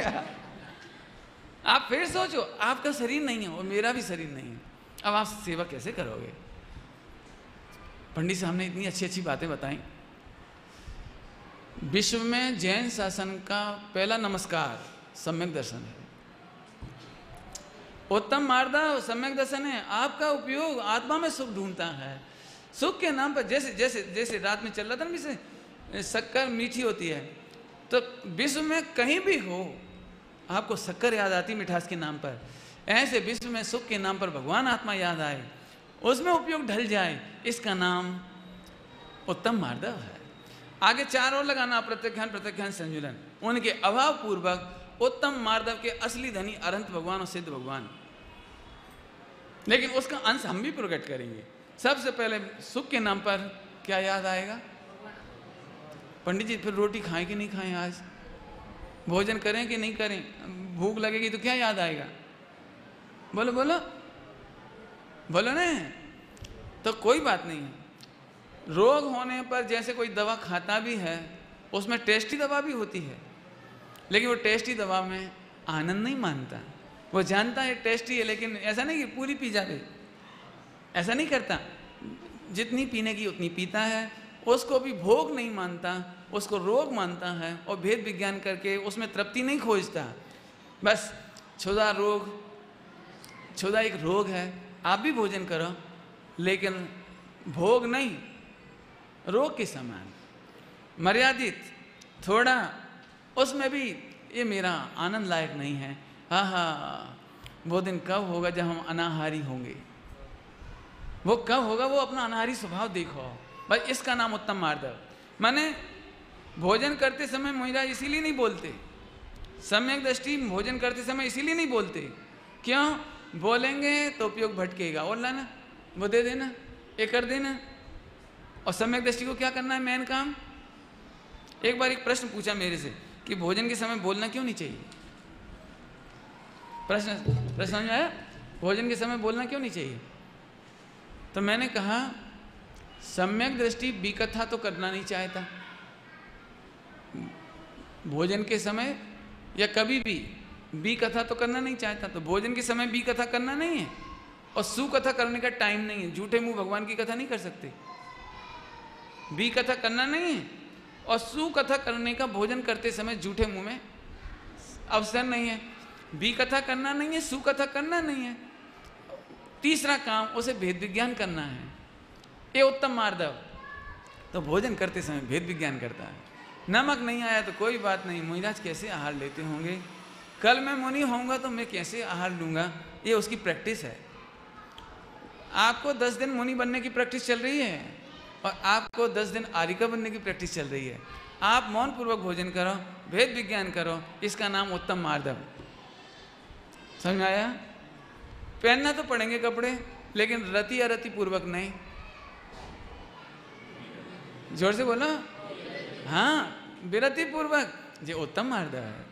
आप फिर सोचो, आपका शरीर नहीं है और मेरा भी शरीर नहीं है, अब आप सेवा कैसे करोगे? पंडित साहब ने इतनी अच्छी अच्छी बातें बताई। विश्व में जैन शासन का पहला नमस्कार सम्यक दर्शन है। उत्तम मार्दव सम्यक दर्शन है। आपका उपयोग आत्मा में सुख ढूंढता है। सुख के नाम पर जैसे जैसे जैसे रात में चल रहा था ना, जैसे शक्कर मीठी होती है, तो विश्व में कहीं भी हो आपको शक्कर याद आती मिठास के नाम पर, ऐसे विश्व में सुख के नाम पर भगवान आत्मा याद आए, उसमें उपयोग ढल जाए, इसका नाम उत्तम मार्दव है। आगे 4 और लगाना, अप्रत्यख्यान प्रत्यख्यान संजुलन। उनके अभाव पूर्वक उत्तम मार्दव के असली धनी अनंत भगवान और सिद्ध भगवान, लेकिन उसका अंश हम भी प्रकट करेंगे। सबसे पहले सुख के नाम पर क्या याद आएगा? पंडित जी फिर रोटी खाएं कि नहीं खाएं, आज भोजन करें कि नहीं करें, भूख लगेगी तो क्या याद आएगा? बोलो बोलो बोलो ना। तो कोई बात नहीं है, रोग होने पर जैसे कोई दवा खाता भी है, उसमें टेस्टी दवा भी होती है, लेकिन वो टेस्टी दवा में आनंद नहीं मानता। वो जानता है टेस्टी है, लेकिन ऐसा नहीं कि पूरी पी जावे, ऐसा नहीं करता। जितनी पीने की उतनी पीता है, उसको भी भोग नहीं मानता, उसको रोग मानता है, और भेद विज्ञान करके उसमें तृप्ति नहीं खोजता। बस क्षुधा रोग, क्षुधा एक रोग है, आप भी भोजन करो लेकिन भोग नहीं, रोग के समान मर्यादित थोड़ा, उसमें भी ये मेरा आनंद लायक नहीं है। हाँ हाँ, वो दिन कब होगा जब हम अनाहारी होंगे? वो कब होगा? वो अपना अनाहारी स्वभाव देखो। बस इसका नाम उत्तम मार्दव। माने भोजन करते समय महाराज इसीलिए नहीं बोलते, सम्यक दृष्टि भोजन करते समय इसीलिए नहीं बोलते। क्यों? बोलेंगे तो उपयोग भटकेगा, और लाना वो दे देना, ये कर देना। और सम्यक दृष्टि को क्या करना है? मेन काम। एक बार एक प्रश्न पूछा मेरे से कि भोजन के समय बोलना क्यों नहीं चाहिए? प्रश्न समझ में आया? भोजन के समय बोलना क्यों नहीं चाहिए? तो मैंने कहा सम्यक दृष्टि विकथा तो करना नहीं चाहता भोजन के समय, या कभी भी विकथा तो करना नहीं चाहता। तो भोजन के समय विकथा करना नहीं है, और सुकथा करने का टाइम नहीं है। झूठे मुंह भगवान की कथा नहीं कर सकते। विकथा करना नहीं है, और सुकथा करने का भोजन करते समय झूठे मुंह में अवसर नहीं है। विकथा करना नहीं है, सुकथा करना नहीं है। तीसरा काम उसे भेद विज्ञान करना है। ये उत्तम मार्दव तो भोजन करते समय भेद विज्ञान करता है। नमक नहीं आया तो कोई बात नहीं, महाराज कैसे आहार लेते होंगे, कल मैं मुनि होऊंगा तो मैं कैसे आहार लूँगा, ये उसकी प्रैक्टिस है। आपको 10 दिन मुनि बनने की प्रैक्टिस चल रही है, और आपको 10 दिन आरिका बनने की प्रैक्टिस चल रही है। आप मौन पूर्वक भोजन करो, भेद विज्ञान करो, इसका नाम उत्तम मार्दव। समझ में आया? पहनना तो पड़ेंगे कपड़े, लेकिन रति अरति पूर्वक नहीं। जोर से बोलो। हाँ, विरति पूर्वक, ये उत्तम मार्दव है।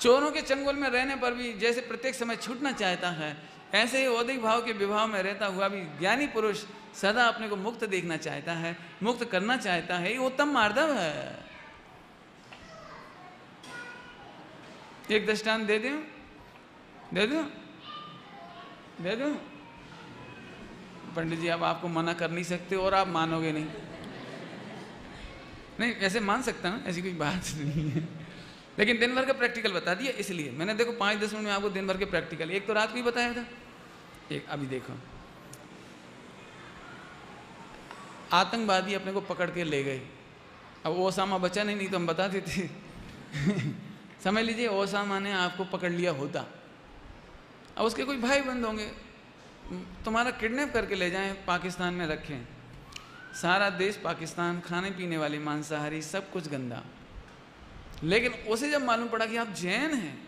चोरों के चंगुल में रहने पर भी जैसे प्रत्येक समय छूटना चाहता है, ऐसे ही औदिक भाव के विभाव में रहता हुआ भी ज्ञानी पुरुष सदा अपने को मुक्त देखना चाहता है, मुक्त करना चाहता है। ये उत्तम मार्दव है। एक दृष्टांत दे दूं? दे दूं? दे दूं? पंडित जी अब आपको मना कर नहीं सकते, और आप मानोगे नहीं। नहीं, ऐसे मान सकता हूँ, ऐसी कोई बात नहीं है, लेकिन दिन भर का प्रैक्टिकल बता दिया, इसलिए मैंने देखो 5-10 मिनट में आपको दिन भर के प्रैक्टिकल, एक तो रात को ही बताया था, एक अभी देखो। आतंकवादी अपने को पकड़ के ले गए। अब ओसामा बचा नहीं तो हम बता देते। समझ लीजिए ओसामा ने आपको पकड़ लिया होता, अब उसके कोई भाई बंद होंगे, तुम्हारा किडनैप करके ले जाएं, पाकिस्तान में रखें, सारा देश पाकिस्तान, खाने पीने वाले मांसाहारी, सब कुछ गंदा। लेकिन उसे जब मालूम पड़ा कि आप जैन हैं,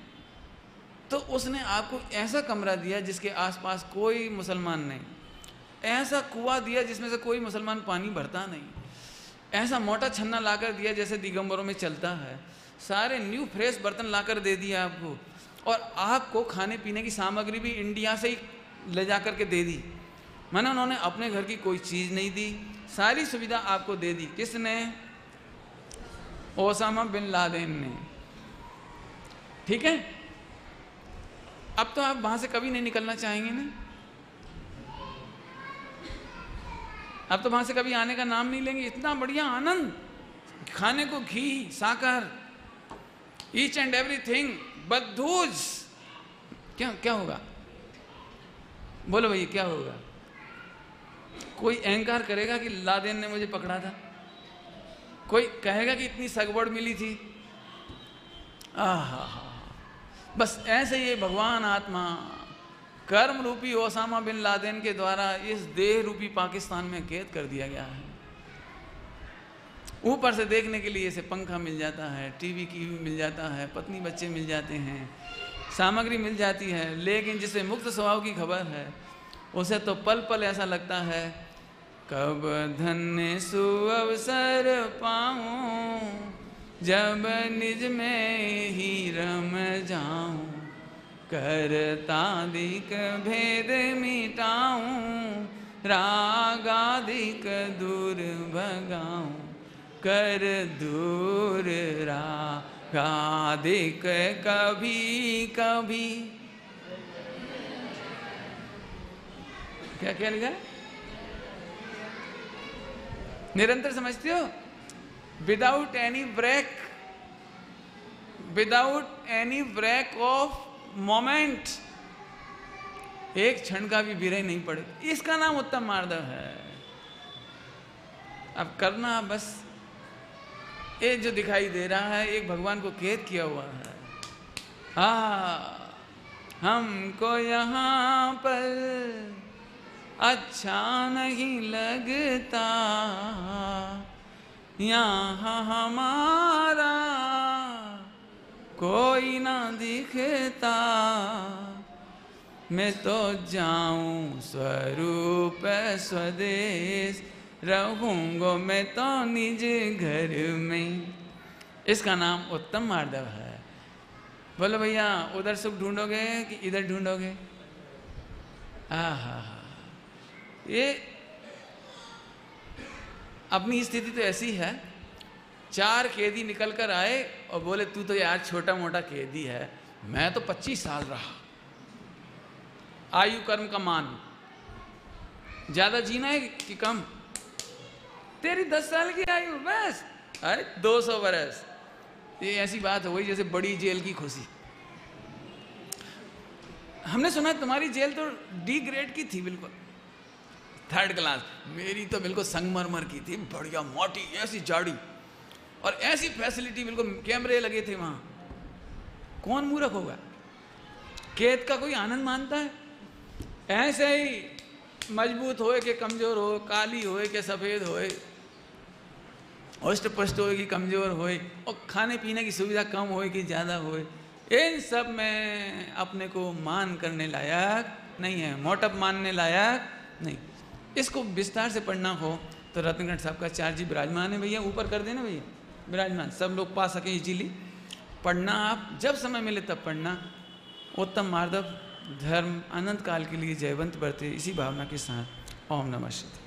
तो उसने आपको ऐसा कमरा दिया जिसके आसपास कोई मुसलमान नहीं, ऐसा कुआं दिया जिसमें से कोई मुसलमान पानी भरता नहीं, ऐसा मोटा छन्ना लाकर दिया जैसे दिगंबरों में चलता है, सारे न्यू फ्रेश बर्तन लाकर दे दिया आपको, और आपको खाने पीने की सामग्री भी इंडिया से ही ले जा करके दे दी। मैंने उन्होंने अपने घर की कोई चीज़ नहीं दी, सारी सुविधा आपको दे दी। किसने? ओसामा बिन लादेन ने। ठीक है, अब तो आप वहां से कभी नहीं निकलना चाहेंगे ना, अब तो वहां से कभी आने का नाम नहीं लेंगे। इतना बढ़िया आनंद, खाने को घी साकर, ईच एंड एवरीथिंग, बदूज। क्या क्या होगा? बोलो भैया क्या होगा? कोई अहंकार करेगा कि लादेन ने मुझे पकड़ा था? कोई कहेगा कि इतनी सगवड़ मिली थी? आहा, बस ऐसे ये भगवान आत्मा कर्म रूपी ओसामा बिन लादेन के द्वारा इस देह रूपी पाकिस्तान में कैद कर दिया गया है। ऊपर से देखने के लिए इसे पंखा मिल जाता है, टीवी की मिल जाता है, पत्नी बच्चे मिल जाते हैं, सामग्री मिल जाती है, लेकिन जिसे मुक्त स्वभाव की खबर है उसे तो पल पल ऐसा लगता है कब धन्य सुअवसर पाऊं, जब निज में ही रम जाऊं, करतादिक भेद मिटाऊं, रागादिक दूर भगाऊं, कर दूर रागादिक कभी कभी। क्या क्या लिखा है? निरंतर समझते हो? Without any break, without any break of moment, एक क्षण का भी विरह नहीं पड़े। इसका नाम उत्तम मार्दव है। अब करना बस, ये जो दिखाई दे रहा है एक भगवान को कैद किया हुआ है। हमको यहाँ पर अच्छा नहीं लगता, यहाँ हमारा कोई ना दिखता, मैं तो जाऊं स्वरूप स्वदेश, रहूंगा मैं तो निज घर में। इसका नाम उत्तम मार्दव है। बोलो भैया, उधर सुख ढूंढोगे कि इधर ढूंढोगे? ये अपनी स्थिति तो ऐसी है, 4 कैदी निकल कर आए और बोले तू तो यार छोटा मोटा कैदी है, मैं तो 25 साल रहा, आयु कर्म का मान, ज्यादा जीना है कि कम? तेरी 10 साल की आयु बस, अरे 200 बरस। ये ऐसी बात हो गई जैसे बड़ी जेल की खुशी। हमने सुना तुम्हारी जेल तो डी ग्रेड की थी, बिल्कुल 3rd क्लास। मेरी तो बिल्कुल संगमरमर की थी, बढ़िया मोटी ऐसी जाड़ी, और ऐसी फैसिलिटी, बिल्कुल कैमरे लगे थे वहां। कौन मूर्ख होगा? कैद का कोई आनंद मानता है? ऐसे ही मजबूत होए कि कमजोर हो, काली होए कि सफेद होए, हष्ट पुष्ट होए कि कमजोर होए, और खाने पीने की सुविधा कम होए कि ज्यादा होए, इन सब में अपने को मान करने लायक नहीं है, मोटप मानने लायक नहीं। इसको विस्तार से पढ़ना हो तो रत्नगढ़ साहब का 4 जी विराजमान है भैया, ऊपर कर देना भैया विराजमान, सब लोग पा सके इजीली। पढ़ना, आप जब समय मिले तब पढ़ना। उत्तम मार्दव धर्म अनंत काल के लिए जयवंत बरते, इसी भावना के साथ ओम नमः शिवाय।